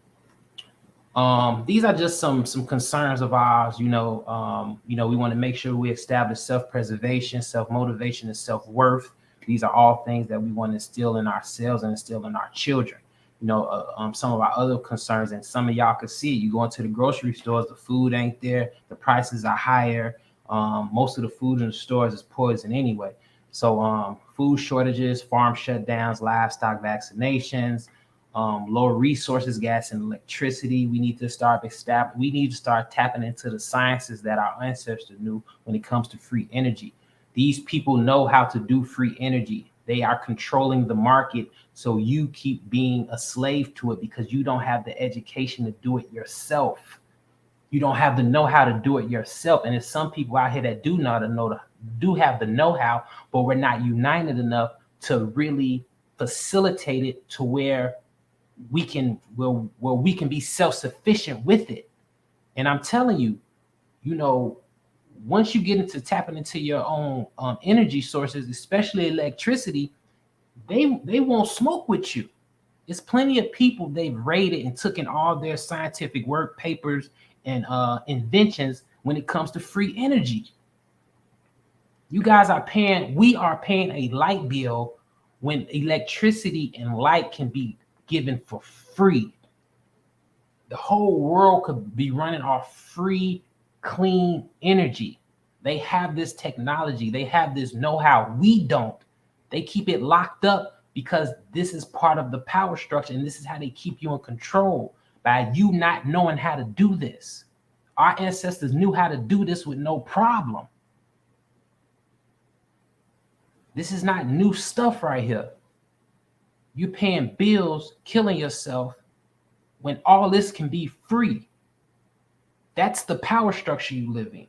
These are just some concerns of ours. We want to make sure we establish self-preservation, self-motivation, and self-worth. These are all things that we want to instill in ourselves and instill in our children. Some of our other concerns, and some of y'all can see it. You go into the grocery stores, the food ain't there, the prices are higher. Most of the food in the stores is poison anyway. So food shortages, farm shutdowns, livestock vaccinations, lower resources, gas and electricity. We need to start tapping into the sciences that our ancestors knew when it comes to free energy. These people know how to do free energy. They are controlling the market, so you keep being a slave to it because you don't have the education to do it yourself. You don't have the know-how to do it yourself. And there's some people out here that do have the know-how, but we're not united enough to really facilitate it to where we can be self-sufficient with it. And I'm telling you, once you get into tapping into your own energy sources, especially electricity, they won't smoke with you. There's plenty of people they've raided and took in all their scientific work papers and inventions when it comes to free energy. We are paying a light bill when electricity and light can be given for free. The whole world could be running off free, clean energy. They have this technology, they have this know-how. We don't. They keep it locked up because this is part of the power structure, and this is how they keep you in control by you not knowing how to do this. Our ancestors knew how to do this with no problem. This is not new stuff right here. You're paying bills, killing yourself when all this can be free. That's the power structure you live in.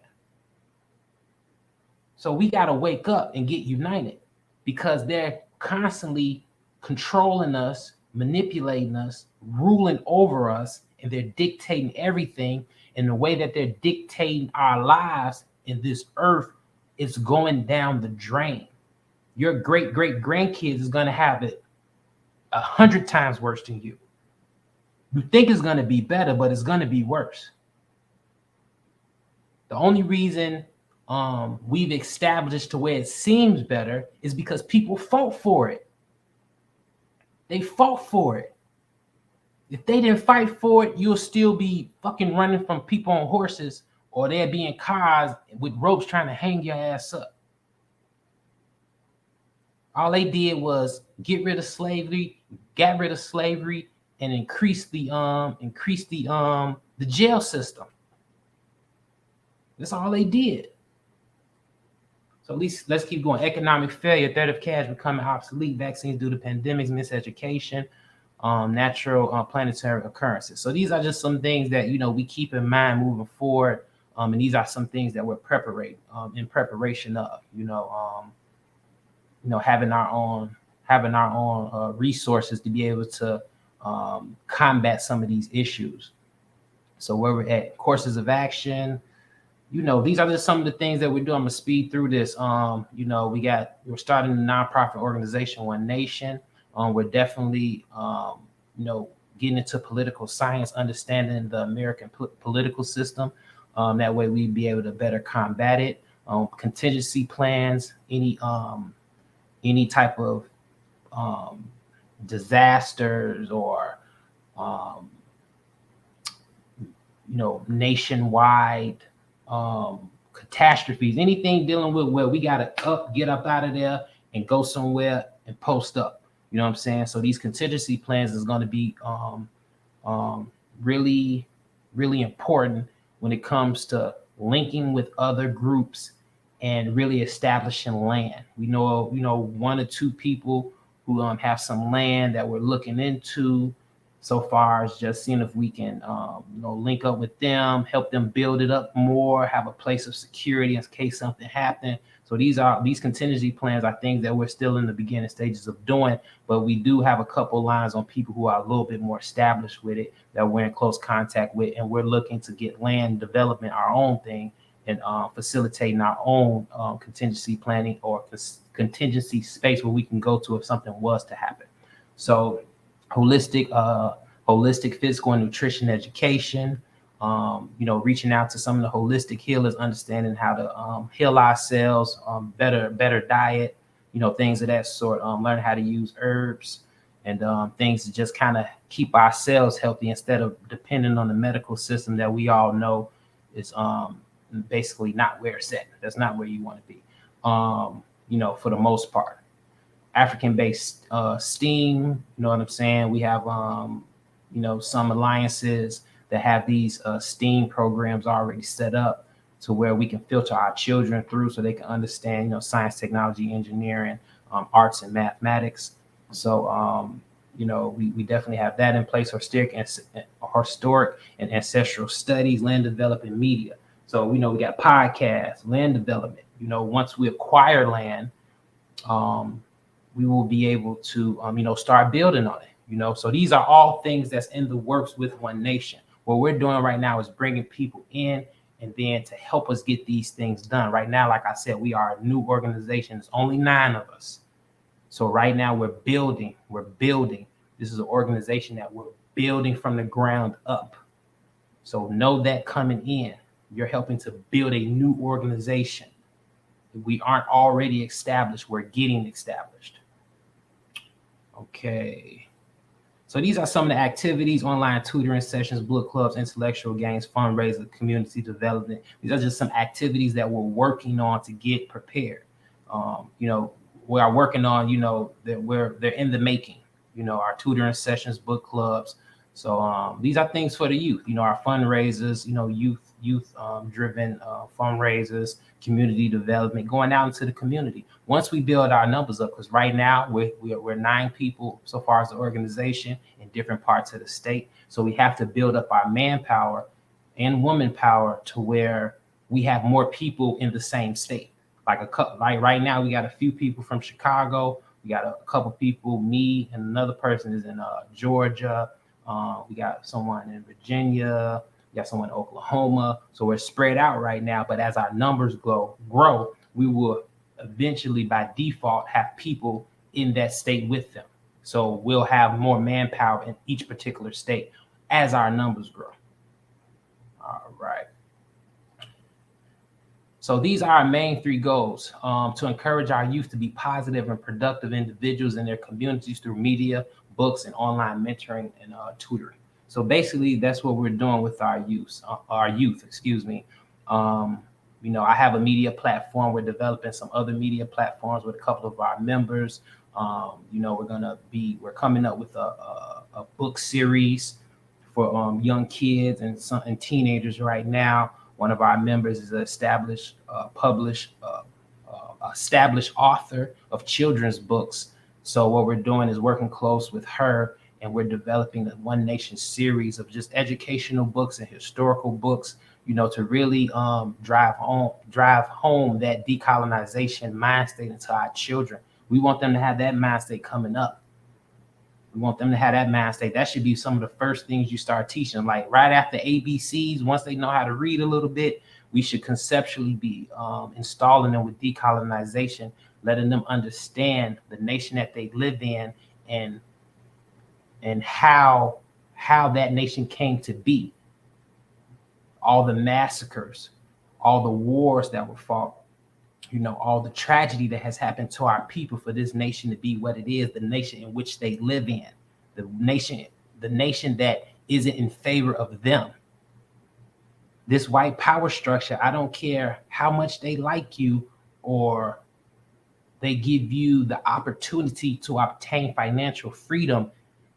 So we got to wake up and get united because they're constantly controlling us, manipulating us, ruling over us, and they're dictating everything. And the way that they're dictating our lives in this earth is going down the drain. Your great great grandkids is going to have it 100 times worse than you. You think it's going to be better, but it's going to be worse. The only reason we've established to where it seems better is because people fought for it. They fought for it. If they didn't fight for it, you'll still be fucking running from people on horses, or they'll be in cars with ropes trying to hang your ass up. All they did was get rid of slavery, got rid of slavery, and increase the jail system. That's all they did. So at least let's keep going. Economic failure, threat of cash becoming obsolete, vaccines due to pandemics, miseducation, natural planetary occurrences. So these are just some things that we keep in mind moving forward, and these are some things that we're in preparation of. Having our own resources to be able to combat some of these issues. So where we're at, courses of action. These are just some of the things that we're doing. I'm gonna speed through this. We're starting a nonprofit organization, One Nation. We're definitely, getting into political science, understanding the American political system. That way we'd be able to better combat it. Contingency plans, any type of disasters or, nationwide catastrophes, anything dealing with where we got to get up out of there and go somewhere and post up. You know what I'm saying? So these contingency plans is going to be really, really important when it comes to linking with other groups and really establishing land. We know, one or two people who have some land that we're looking into so far as just seeing if we can, link up with them, help them build it up more, have a place of security in case something happened. So these contingency plans are things that we're still in the beginning stages of doing, but we do have a couple lines on people who are a little bit more established with it that we're in close contact with, and we're looking to get land development our own thing and facilitating our own contingency planning or contingency space where we can go to if something was to happen. So holistic holistic physical and nutrition education, reaching out to some of the holistic healers, understanding how to heal ourselves, better diet, things of that sort, learn how to use herbs and things to just kind of keep ourselves healthy instead of depending on the medical system that we all know is basically not where it's at. That's not where you want to be, for the most part. African-based STEAM. You know what I'm saying? We have, some alliances that have these STEAM programs already set up to where we can filter our children through so they can understand, science, technology, engineering, arts, and mathematics. So, we definitely have that in place. Historic and ancestral studies, land development, media. So, we got podcasts, land development. Once we acquire land, um, we will be able to, start building on it. So these are all things that's in the works with One Nation. What we're doing right now is bringing people in and then to help us get these things done. Right now, like I said, we are a new organization. There's only 9 of us. So right now we're building. This is an organization that we're building from the ground up. So know that coming in, you're helping to build a new organization. We aren't already established, we're getting established. Okay. So these are some of the activities: online tutoring sessions, book clubs, intellectual games, fundraising, community development. These are just some activities that we're working on to get prepared. We are working on, they're in the making, our tutoring sessions, book clubs. So these are things for the youth, our fundraisers, youth driven fundraisers, community development, going out into the community. Once we build our numbers up, because right now we're 9 people so far as the organization in different parts of the state. So we have to build up our manpower and woman power to where we have more people in the same state. Like right now, we got a few people from Chicago. We got a couple people, me and another person is in Georgia. We got someone in Virginia. We got someone in Oklahoma. So we're spread out right now. But as our numbers grow, we will eventually, by default, have people in that state with them. So we'll have more manpower in each particular state as our numbers grow. All right. So these are our main 3 goals: to encourage our youth to be positive and productive individuals in their communities through media, books, and online mentoring and tutoring. So basically, that's what we're doing with our youth. Excuse me. I have a media platform. We're developing some other media platforms with a couple of our members. We're coming up with a book series for young kids and teenagers right now. One of our members is an established author of children's books. So what we're doing is working close with her, and we're developing a One Nation series of just educational books and historical books, to really drive home that decolonization mind state into our children. We want them to have that mind state coming up. We want them to have that mind state. That should be some of the first things you start teaching. Like right after ABCs, once they know how to read a little bit, we should conceptually be installing them with decolonization, letting them understand the nation that they live in and how that nation came to be. All the massacres, all the wars that were fought, all the tragedy that has happened to our people for this nation to be what it is, the nation in which they live in, the nation that isn't in favor of them. This white power structure, I don't care how much they like you or they give you the opportunity to obtain financial freedom,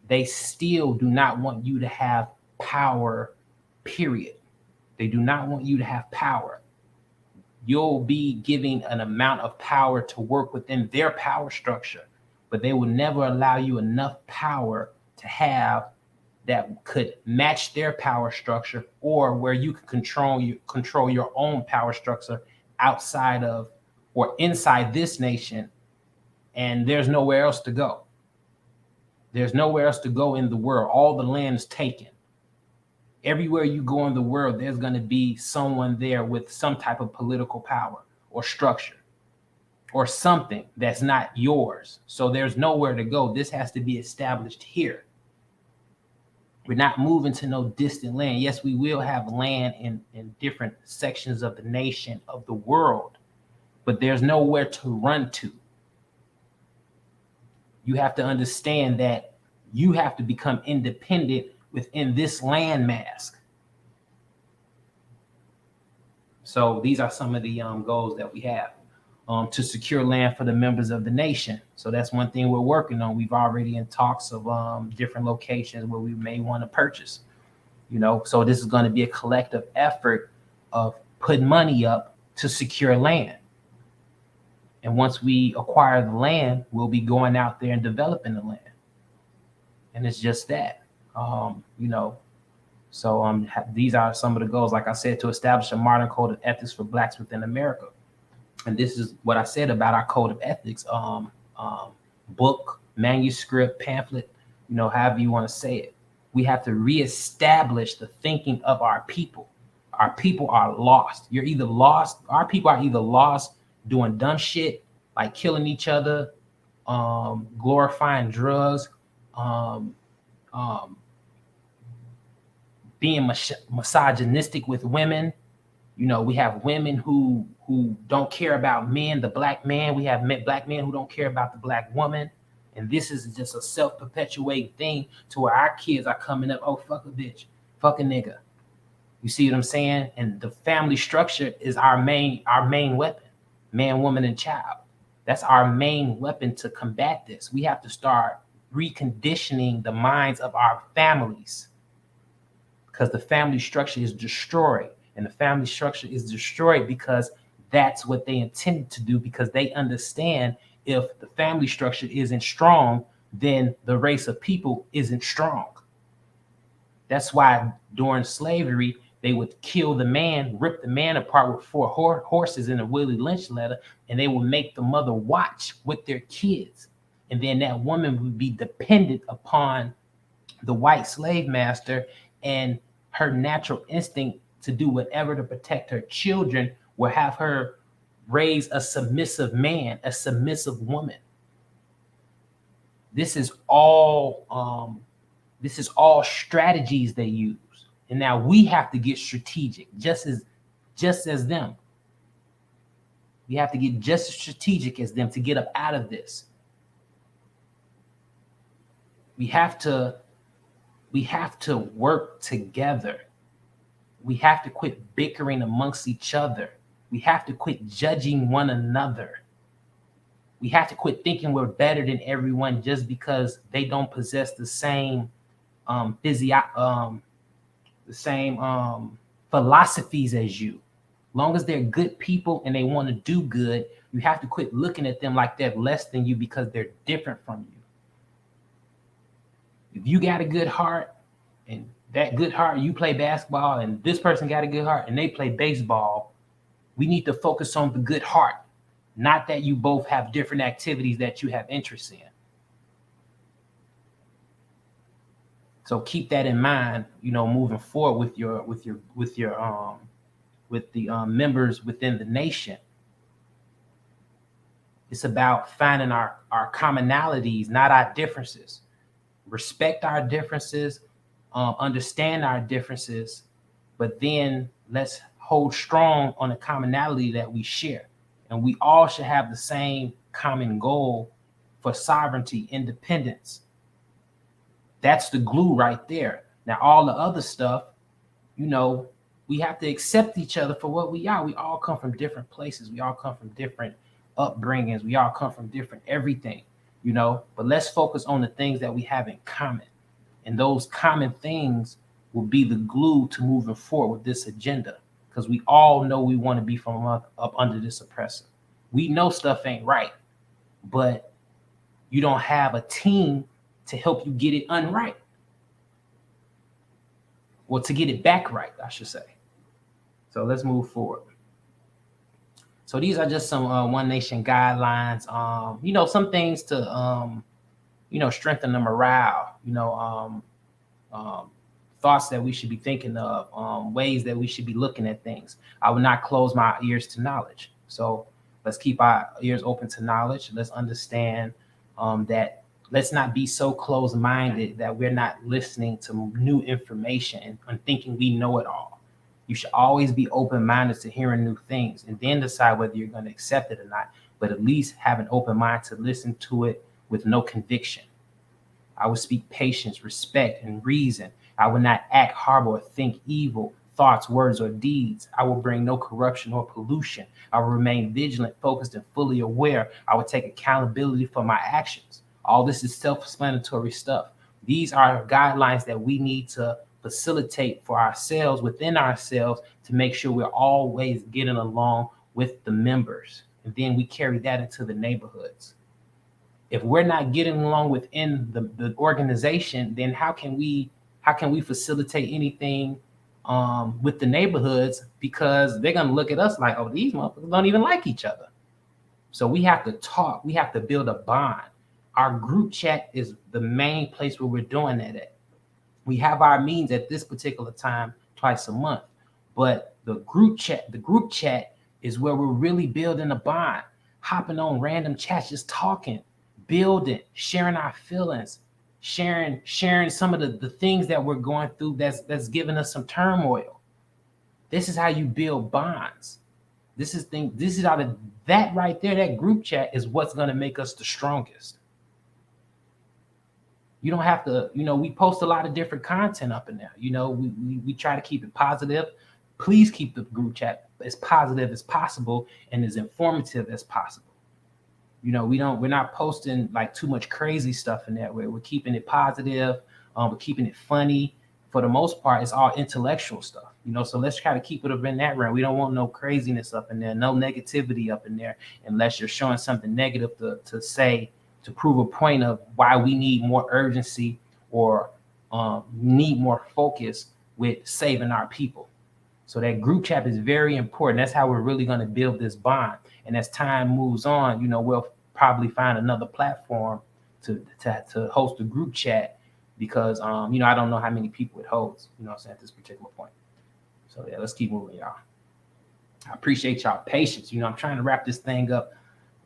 they still do not want you to have power, period. They do not want you to have power. You'll be giving an amount of power to work within their power structure, but they will never allow you enough power to have that could match their power structure, or where you can control your own power structure outside of or inside this nation, and there's nowhere else to go. There's nowhere else to go in the world. All the land is taken. Everywhere you go in the world, there's going to be someone there with some type of political power or structure or something that's not yours. So there's nowhere to go. This has to be established here. We're not moving to no distant land. Yes, we will have land in different sections of the nation, of the world, but there's nowhere to run to. You have to understand that you have to become independent within this landmass. So these are some of the goals that we have to secure land for the members of the nation. So that's one thing we're working on. We've already in talks of different locations where we may want to purchase. So this is going to be a collective effort of putting money up to secure land. And once we acquire the land, we'll be going out there and developing the land. And it's just that, So these are some of the goals, like I said, to establish a modern code of ethics for Blacks within America. And this is what I said about our code of ethics, book, manuscript, pamphlet, however you want to say it. We have to reestablish the thinking of our people. Our people are lost. You're either lost. Our people are either lost doing dumb shit like killing each other, glorifying drugs, being misogynistic with women. We have women who don't care about men, the black man. We have black men who don't care about the black woman. And this is just a self-perpetuating thing to where our kids are coming up, oh, fuck a bitch, fuck a nigga. You see what I'm saying? And the family structure is our main weapon, man, woman, and child. That's our main weapon to combat this. We have to start reconditioning the minds of our families, because the family structure is destroyed. And the family structure is destroyed because that's what they intended to do, because they understand if the family structure isn't strong, then the race of people isn't strong. That's why during slavery, they would kill the man, rip the man apart with 4 horses in a Willie Lynch letter, and they would make the mother watch with their kids. And then that woman would be dependent upon the white slave master, and her natural instinct to do whatever to protect her children will have her raise a submissive man, a submissive woman. This is all strategies they use. And now we have to get strategic, just as them. We have to get just as strategic as them to get up out of this. We have to work together. We have to quit bickering amongst each other. We have to quit judging one another. We have to quit thinking we're better than everyone just because they don't possess the same philosophies as you. Long as they're good people and they want to do good, you have to quit looking at them like they're less than you because they're different from you. If you got a good heart, and that good heart, you play basketball, and this person got a good heart and they play baseball, we need to focus on the good heart, not that you both have different activities that you have interest in. So keep that in mind, moving forward with the members within the nation. It's about finding our commonalities, not our differences. Respect our differences, understand our differences, but then let's hold strong on the commonality that we share. And we all should have the same common goal for sovereignty, independence. That's the glue right there. Now, all the other stuff, we have to accept each other for what we are. We all come from different places. We all come from different upbringings. We all come from different everything, but let's focus on the things that we have in common. And those common things will be the glue to moving forward with this agenda, because we all know we want to be from up under this oppressor. We know stuff ain't right, but you don't have a team to help you get it unright. well, to get it back right, I should say. So let's move forward. So these are just some One Nation guidelines. Some things to strengthen the morale. Um, thoughts that we should be thinking of, ways that we should be looking at things. I would not close my ears to knowledge. So let's keep our ears open to knowledge. Let's understand that let's not be so close minded that we're not listening to new information and thinking we know it all. You should always be open minded to hearing new things and then decide whether you're going to accept it or not. But at least have an open mind to listen to it with no conviction. I would speak patience, respect, and reason. I would not act horrible or think evil thoughts, words, or deeds. I will bring no corruption or pollution. I will remain vigilant, focused, and fully aware. I will take accountability for my actions. All this is self explanatory stuff. These are guidelines that we need to facilitate for ourselves, within ourselves, to make sure we're always getting along with the members. And then we carry that into the neighborhoods. If we're not getting along within the organization, then how can we facilitate anything with the neighborhoods? Because they're gonna look at us like, oh, these motherfuckers don't even like each other. So we have to talk. We have to build a bond. Our group chat is the main place where we're doing that at. We have our meetings at this particular time twice a month, but the group chat is where we're really building a bond, hopping on random chats, just talking, building, sharing our feelings, sharing some of the things that we're going through that's giving us some turmoil. This is how you build bonds. This is out of that right there. That group chat is what's going to make us the strongest. You don't have to, we post a lot of different content up in there. We try to keep it positive. Please keep the group chat as positive as possible and as informative as possible. We're not posting like too much crazy stuff in there. We're keeping it positive. We're keeping it funny. For the most part, it's all intellectual stuff. So let's try to keep it up in that realm. We don't want no craziness up in there, no negativity up in there, unless you're showing something negative to say, to prove a point of why we need more urgency or need more focus with saving our people. So that group chat is very important. That's how we're really going to build this bond. And as time moves on, we'll probably find another platform to host a group chat because I don't know how many people it holds, at this particular point. So yeah, let's keep moving, y'all. I appreciate y'all patience. I'm trying to wrap this thing up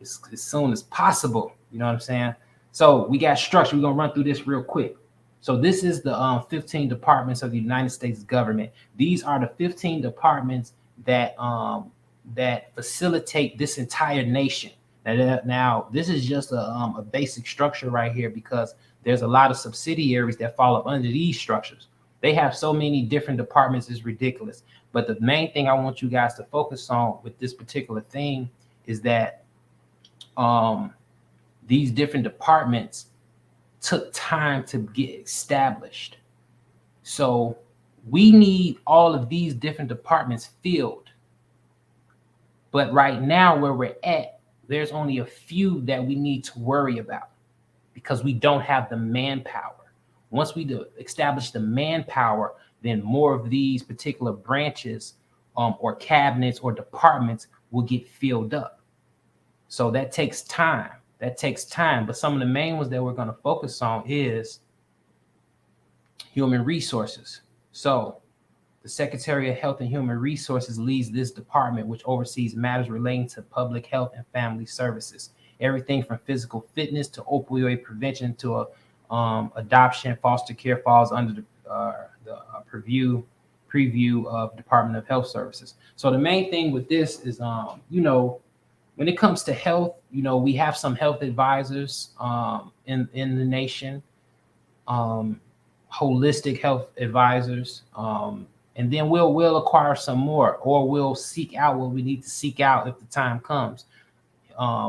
as soon as possible. You know what I'm saying? So we got structure. We're gonna run through this real quick. So this is the 15 departments of the United States government. These are the 15 departments that facilitate this entire nation. Now this is just a basic structure right here because there's a lot of subsidiaries that fall up under these structures. They have so many different departments, it's ridiculous. But the main thing I want you guys to focus on with this particular thing is that these different departments took time to get established. So we need all of these different departments filled. But right now, where we're at, there's only a few that we need to worry about because we don't have the manpower. Once we establish the manpower, then more of these particular branches or cabinets or departments will get filled up. So that takes time. But some of the main ones that we're going to focus on is human resources. So the Secretary of Health and Human Resources leads this department, which oversees matters relating to public health and family services. Everything from physical fitness to opioid prevention to adoption, foster care falls under the preview of Department of Health Services. So the main thing with this is, when it comes to health, we have some health advisors in the nation, holistic health advisors, and then we'll acquire some more, or we'll seek out what we need to seek out if the time comes.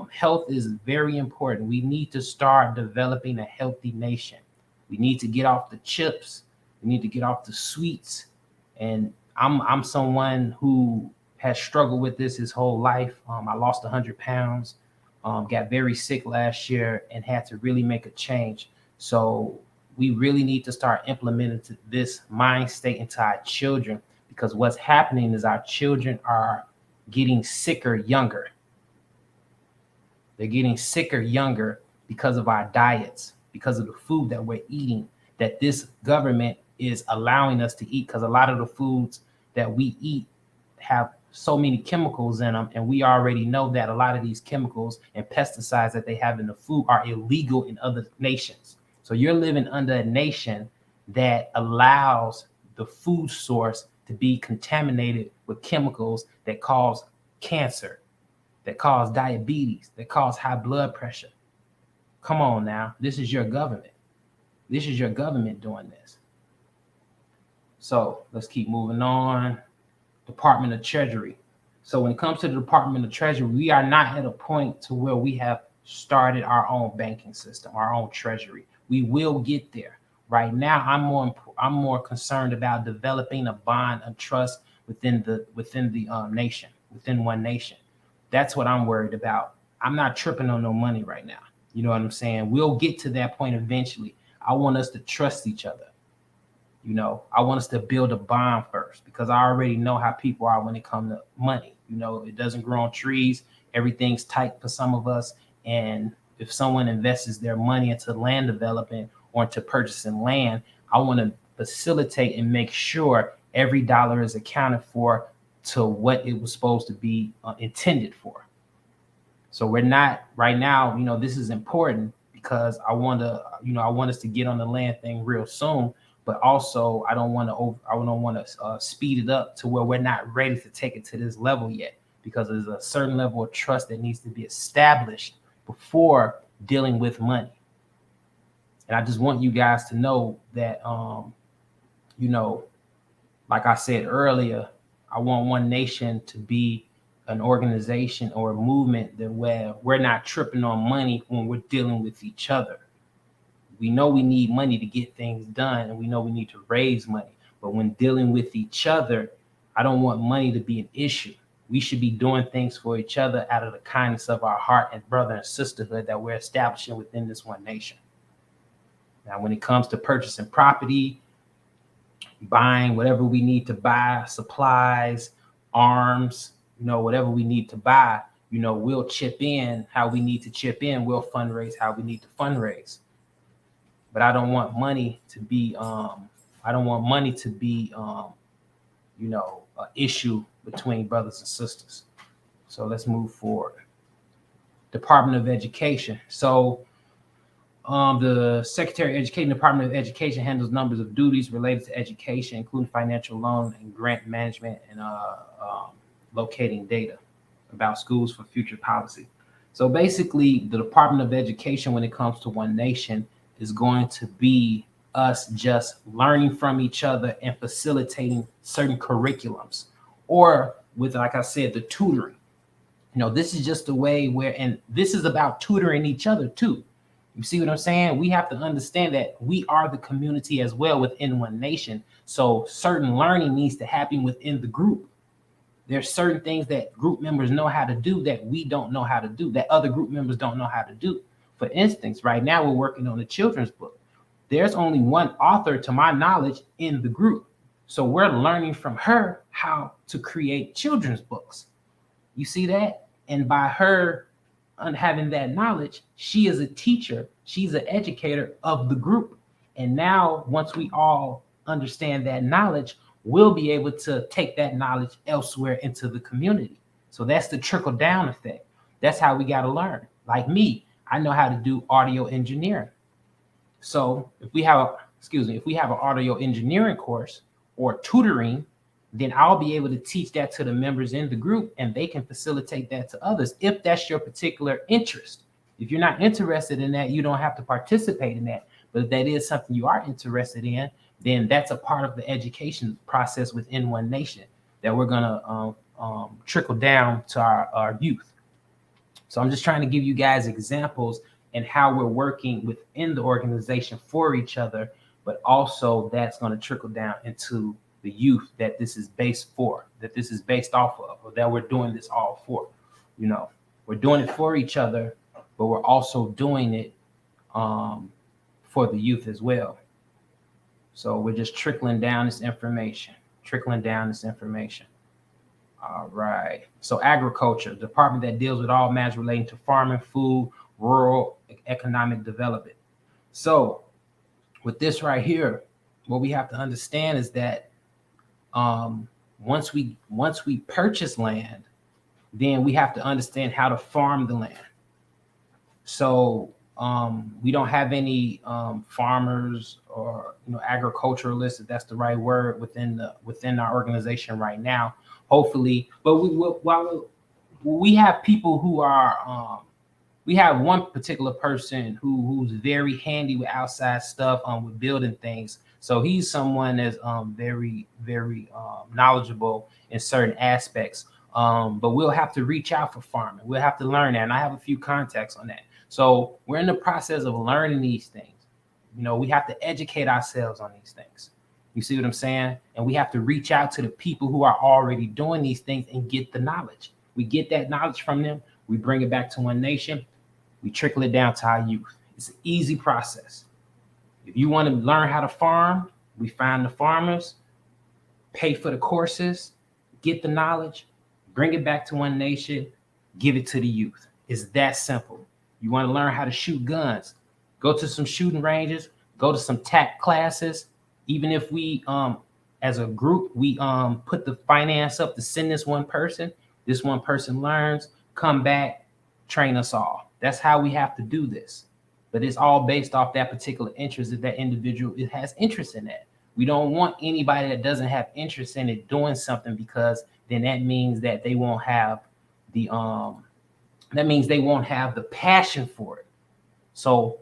Health is very important. We need to start developing a healthy nation. We need to get off the chips. We need to get off the sweets. And I'm someone who has struggled with this his whole life. I lost 100 pounds, got very sick last year, and had to really make a change. So we really need to start implementing this mind state into our children, because what's happening is our children are getting sicker younger. They're getting sicker younger because of our diets, because of the food that we're eating, that this government is allowing us to eat. Because a lot of the foods that we eat have so many chemicals in them, and we already know that a lot of these chemicals and pesticides that they have in the food are illegal in other nations. So you're living under a nation that allows the food source to be contaminated with chemicals that cause cancer, that cause diabetes, that cause high blood pressure. Come on now. This is your government. This is your government doing this. So let's keep moving on. Department of Treasury. So when it comes to the Department of Treasury, we are not at a point to where we have started our own banking system, our own treasury. We will get there. Right now, I'm more concerned about developing a bond of trust within the nation, within one nation. That's what I'm worried about. I'm not tripping on no money right now. You know what I'm saying? We'll get to that point eventually. I want us to trust each other. I want us to build a bond first, because I already know how people are when it comes to money. It doesn't grow on trees. Everything's tight for some of us. And if someone invests their money into land development or into purchasing land, I want to facilitate and make sure every dollar is accounted for to what it was supposed to be intended for. So we're not right now, this is important, because I want us to get on the land thing real soon. But also, I don't want to speed it up to where we're not ready to take it to this level yet, because there's a certain level of trust that needs to be established before dealing with money. And I just want you guys to know that, like I said earlier, I want One Nation to be an organization or a movement that where we're not tripping on money when we're dealing with each other. We know we need money to get things done, and we know we need to raise money. But when dealing with each other, I don't want money to be an issue. We should be doing things for each other out of the kindness of our heart and brother and sisterhood that we're establishing within this one nation. Now, when it comes to purchasing property, buying whatever we need to buy, supplies, arms, whatever we need to buy, we'll chip in how we need to chip in. We'll fundraise how we need to fundraise. But I don't want money to be an issue between brothers and sisters. So let's move forward. Department of Education. So the Secretary of Education, Department of Education handles numbers of duties related to education, including financial loan and grant management, and locating data about schools for future policy. So basically, the Department of Education, when it comes to One Nation, is going to be us just learning from each other and facilitating certain curriculums, or with, like I said, the tutoring. This is just a way where, and this is about tutoring each other too. You see what I'm saying? We have to understand that we are the community as well within One Nation. So certain learning needs to happen within the group. There's certain things that group members know how to do that we don't know how to do, that other group members don't know how to do. For instance, right now we're working on a children's book. There's only one author, to my knowledge, in the group. So we're learning from her how to create children's books. You see that? And by her having that knowledge, she is a teacher. She's an educator of the group. And now, once we all understand that knowledge, we'll be able to take that knowledge elsewhere into the community. So that's the trickle down effect. That's how we got to learn. Like me, I know how to do audio engineering. So if we have an audio engineering course or tutoring, then I'll be able to teach that to the members in the group, and they can facilitate that to others if that's your particular interest. If you're not interested in that, you don't have to participate in that. But if that is something you are interested in, then that's a part of the education process within One Nation that we're going to trickle down to our youth. So I'm just trying to give you guys examples and how we're working within the organization for each other, but also that's going to trickle down into the youth that this is based for, that this is based off of, or that we're doing this all for. We're doing it for each other, but we're also doing it for the youth as well. So we're just trickling down this information, trickling down this information. All right. So agriculture, department that deals with all matters relating to farming, food, rural economic development. So with this right here, what we have to understand is that um, once we purchase land, then we have to understand how to farm the land. So we don't have any farmers or agriculturalists, if that's the right word, within our organization right now. Hopefully, but while we have people who are we have one particular person who's very handy with outside stuff, with building things. So he's someone that's very knowledgeable in certain aspects. But we'll have to reach out for farming. We'll have to learn that, and I have a few contacts on that. So we're in the process of learning these things. We have to educate ourselves on these things. You see what I'm saying? And we have to reach out to the people who are already doing these things and get the knowledge. We get that knowledge from them. We bring it back to One Nation. We trickle it down to our youth. It's an easy process. If you want to learn how to farm, we find the farmers, pay for the courses, get the knowledge, bring it back to One Nation, give it to the youth. It's that simple. You want to learn how to shoot guns, go to some shooting ranges, go to some TAC classes. Even if we, as a group, we put the finance up to send this one person learns, come back, train us all. That's how we have to do this. But it's all based off that particular interest, that individual has interest in that. We don't want anybody that doesn't have interest in it doing something, because then that means that they won't have the passion for it. So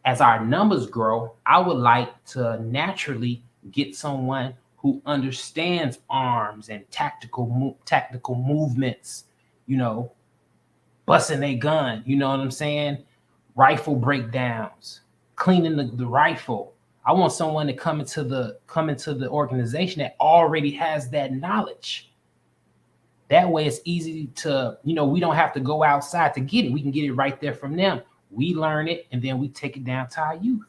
as our numbers grow, I would like to naturally get someone who understands arms and tactical movements, busting a gun, you know what I'm saying? Rifle breakdowns, cleaning the rifle. I want someone to come into the organization that already has that knowledge. That way it's easy to, we don't have to go outside to get it. We can get it right there from them. We learn it, and then we take it down to our youth.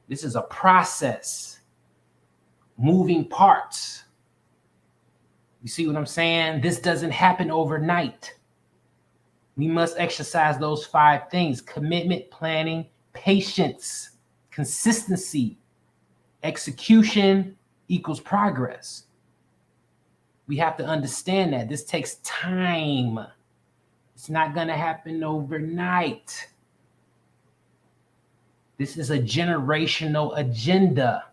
This is a process, moving parts. You see what I'm saying? This doesn't happen overnight. We must exercise those 5 things: commitment, planning, patience, consistency. Execution equals progress. We have to understand that this takes time. It's not going to happen overnight. This is a generational agenda.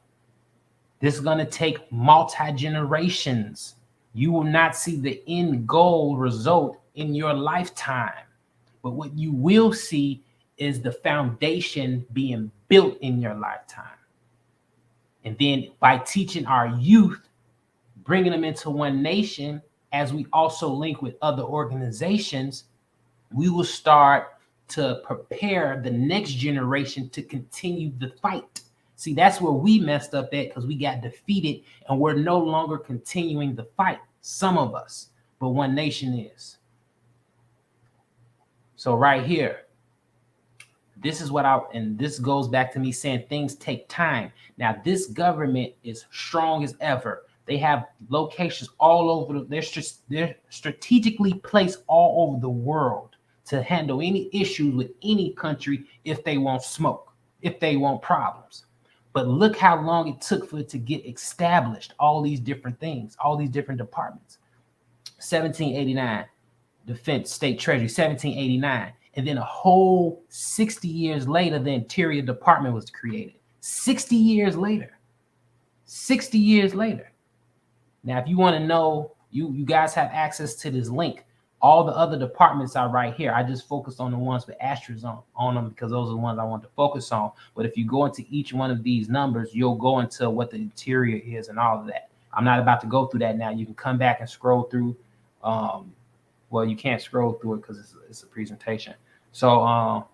This is going to take multi-generations. You will not see the end goal result in your lifetime. But what you will see is the foundation being built in your lifetime. And then by teaching our youth, bringing them into One Nation, as we also link with other organizations, we will start to prepare the next generation to continue the fight. See, that's where we messed up at, because we got defeated and we're no longer continuing the fight. Some of us, but One Nation is. So right here, this is and this goes back to me saying things take time. Now, this government is strong as ever. They have locations all over. They're strategically placed all over the world to handle any issues with any country if they want smoke, if they want problems. But look how long it took for it to get established, all these different things, all these different departments. 1789, Defense, State Treasury, 1789. And then a whole 60 years later, the Interior Department was created. 60 years later. 60 years later. Now, if you want to know, you guys have access to this link. All the other departments are right here. I just focused on the ones with asterisks on them because those are the ones I want to focus on. But if you go into each one of these numbers, you'll go into what the interior is and all of that. I'm not about to go through that now. You can come back and scroll through. Well, you can't scroll through it because it's a presentation. So,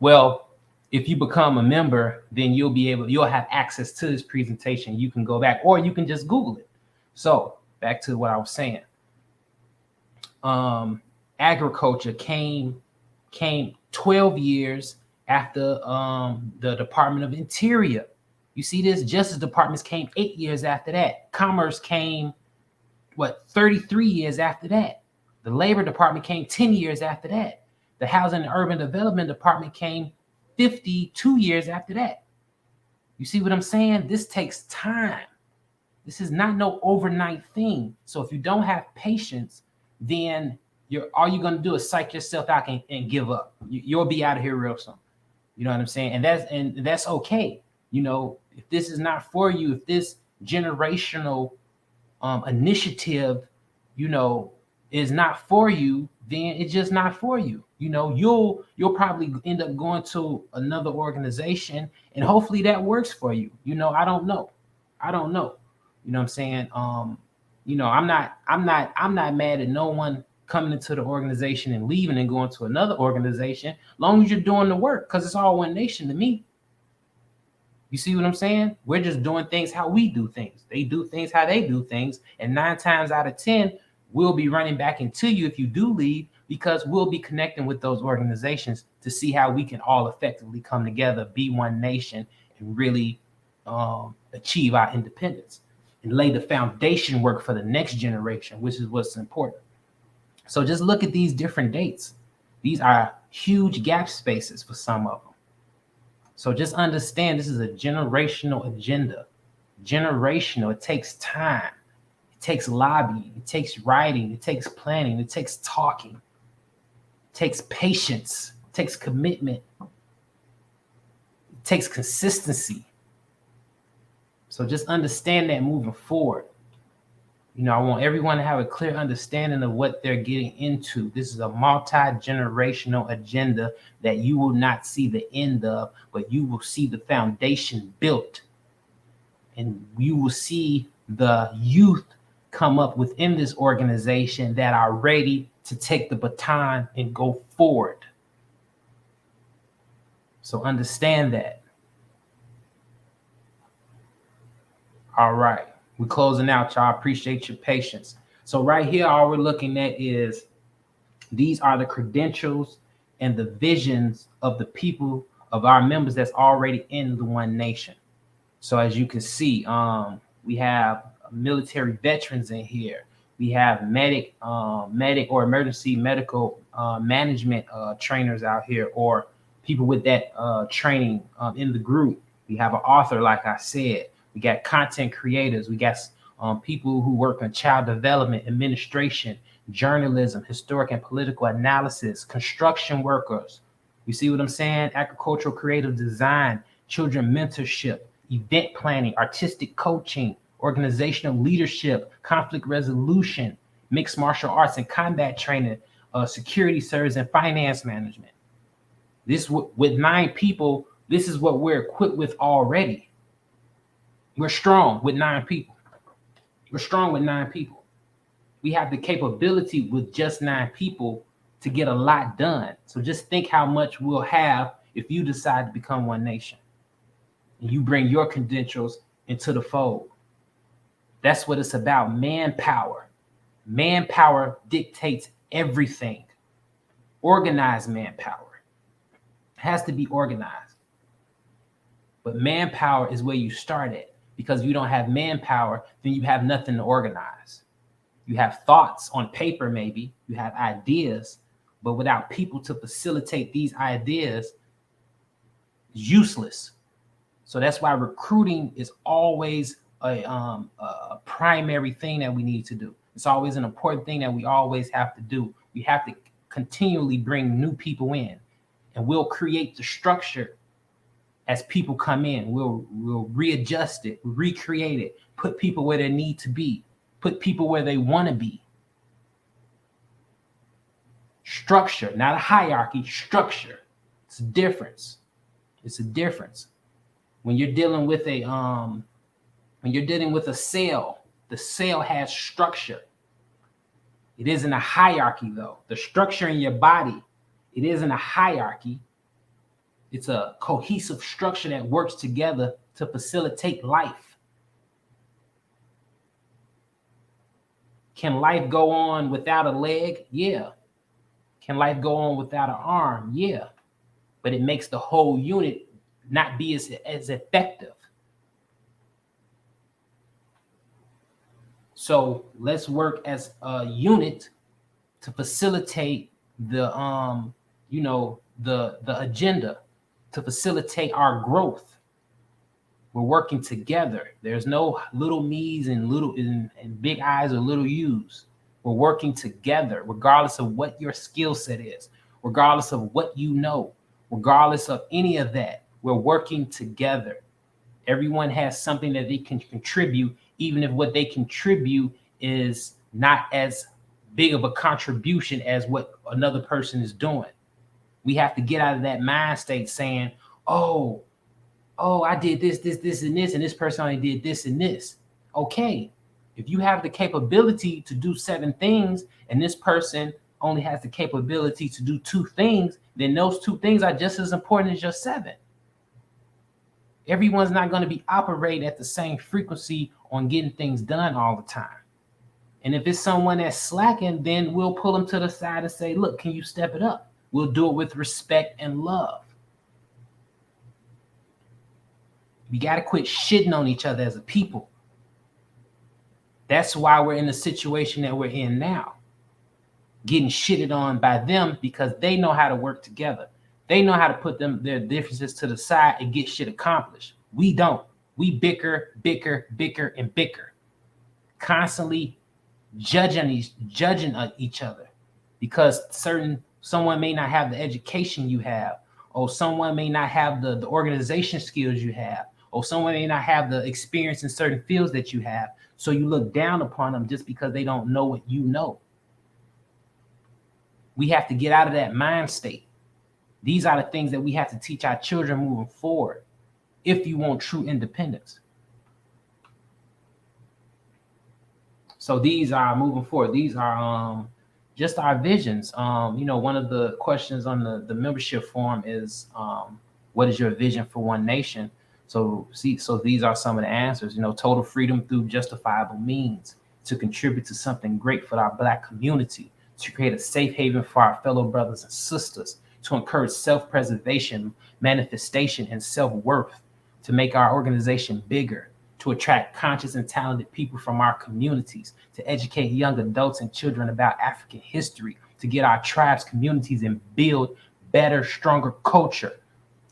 if you become a member, then you'll have access to this presentation. You can go back, or you can just Google it. So back to what I was saying. Agriculture came 12 years after the Department of Interior. You see this? Justice departments came 8 years after that. Commerce came, 33 years after that. The labor department came 10 years after that. The housing and urban development department came 52 years after that. You see what I'm saying? This takes time. This is not no overnight thing. So if you don't have patience, then all you're gonna do is psych yourself out and give up. You'll be out of here real soon. You know what I'm saying? And that's okay. If this is not for you, if this generational initiative, is not for you, then it's just not for you. You'll probably end up going to another organization, and hopefully that works for you. I don't know. I don't know. You know what I'm saying? I'm not mad at no one coming into the organization and leaving and going to another organization, long as you're doing the work, because it's all one nation to me. You see what I'm saying? We're just doing things how we do things. They do things how they do things. And 9 times out of 10, we'll be running back into you if you do leave, because we'll be connecting with those organizations to see how we can all effectively come together, be one nation, and really achieve our independence and lay the foundation work for the next generation, which is what's important. So just look at these different dates. These are huge gap spaces for some of them. So just understand, this is a generational agenda. Generational. It takes time. It takes lobbying. It takes writing. It takes planning. It takes talking. It takes patience. It takes commitment. It takes consistency. So just understand that moving forward. I want everyone to have a clear understanding of what they're getting into. This is a multi-generational agenda that you will not see the end of, but you will see the foundation built. And you will see the youth come up within this organization that are ready to take the baton and go forward. So understand that. All right. We're closing out, y'all. Appreciate your patience. So right here, all we're looking at is these are the credentials and the visions of the people, of our members that's already in the One Nation. So as you can see, we have military veterans in here. We have medic or emergency medical management trainers out here, or people with that training in the group. We have an author, like I said. We got content creators. We got people who work on child development, administration, journalism, historic and political analysis, construction workers. You see what I'm saying? Agricultural creative design, children mentorship, event planning, artistic coaching, organizational leadership, conflict resolution, mixed martial arts and combat training, security service and finance management. This with 9 people, this is what we're equipped with already. We're strong with 9 people. We're strong with 9 people. We have the capability with just 9 people to get a lot done. So just think how much we'll have if you decide to become One Nation and you bring your credentials into the fold. That's what it's about. Manpower. Manpower dictates everything. Organized manpower. It has to be organized. But manpower is where you start at. Because if you don't have manpower, then you have nothing to organize. You have thoughts on paper, maybe. You have ideas, but without people to facilitate these ideas, it's useless. So that's why recruiting is always a primary thing that we need to do. It's always an important thing that we always have to do. We have to continually bring new people in, and we'll create the structure. As people come in, we'll readjust it, recreate it, put people where they need to be, put people where they want to be. Structure, not a hierarchy, structure. It's a difference. It's a difference. When you're dealing with a cell, the cell has structure. It isn't a hierarchy though. The structure in your body, it isn't a hierarchy. It's a cohesive structure that works together to facilitate life. Can life go on without a leg? Yeah. Can life go on without an arm? Yeah. But it makes the whole unit not be as effective. So let's work as a unit to facilitate the the agenda, to facilitate our growth. We're working together. There's no little me's and and big I's or little U's. We're working together, regardless of what your skill set is, regardless of what you know, regardless of any of that. We're working together. Everyone has something that they can contribute, even if what they contribute is not as big of a contribution as what another person is doing. We have to get out of that mind state saying, oh, I did this, and this person only did this and this. Okay, if you have the capability to do 7 things and this person only has the capability to do 2 things, then those 2 things are just as important as your 7. Everyone's not going to be operating at the same frequency on getting things done all the time. And if it's someone that's slacking, then we'll pull them to the side and say, look, can you step it up? We'll do it with respect and love. We got to quit shitting on each other as a people. That's why we're in the situation that we're in now. Getting shitted on by them because they know how to work together. They know how to put their differences to the side and get shit accomplished. We don't. We bicker, and bicker. Constantly judging each other because someone may not have the education you have, or someone may not have the organization skills you have, or someone may not have the experience in certain fields that you have. So you look down upon them just because they don't know what you know. We have to get out of that mind state. These are the things that we have to teach our children moving forward if you want true independence. So these are moving forward. These are just our visions. One of the questions on the membership form is, what is your vision for One Nation? So these are some of the answers. Total freedom through justifiable means, to contribute to something great for our Black community, to create a safe haven for our fellow brothers and sisters, to encourage self-preservation, manifestation, and self-worth, to make our organization bigger, to attract conscious and talented people from our communities, to educate young adults and children about African history, to get our tribes, communities, and build better, stronger culture,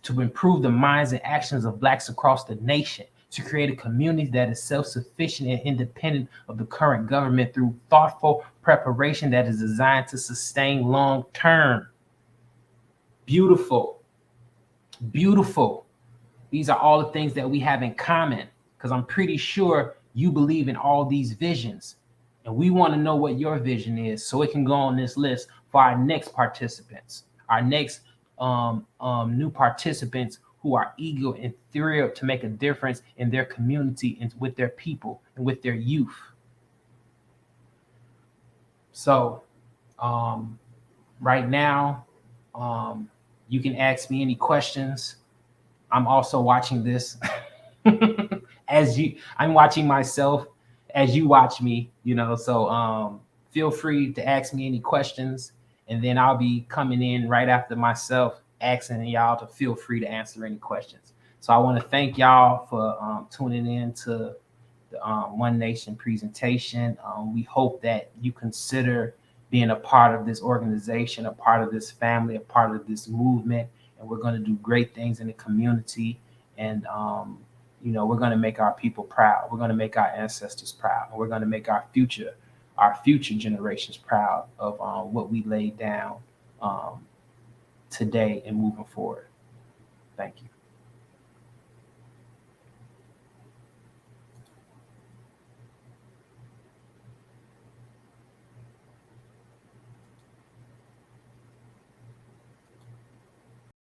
to improve the minds and actions of Blacks across the nation, to create a community that is self-sufficient and independent of the current government through thoughtful preparation that is designed to sustain long-term. Beautiful. Beautiful. These are all the things that we have in common, because I'm pretty sure you believe in all these visions. And we want to know what your vision is so it can go on this list for our next participants, our next new participants who are eager and thrilled to make a difference in their community and with their people and with their youth. So right now, you can ask me any questions. I'm also watching this I'm watching myself as you watch me, so feel free to ask me any questions, and then I'll be coming in right after myself asking y'all to feel free to answer any questions. So I want to thank y'all for tuning in to the One Nation presentation. We hope that you consider being a part of this organization, a part of this family, a part of this movement, and we're going to do great things in the community. And we're going to make our people proud. We're going to make our ancestors proud, and we're going to make our future generations proud of what we laid down today and moving forward. Thank you.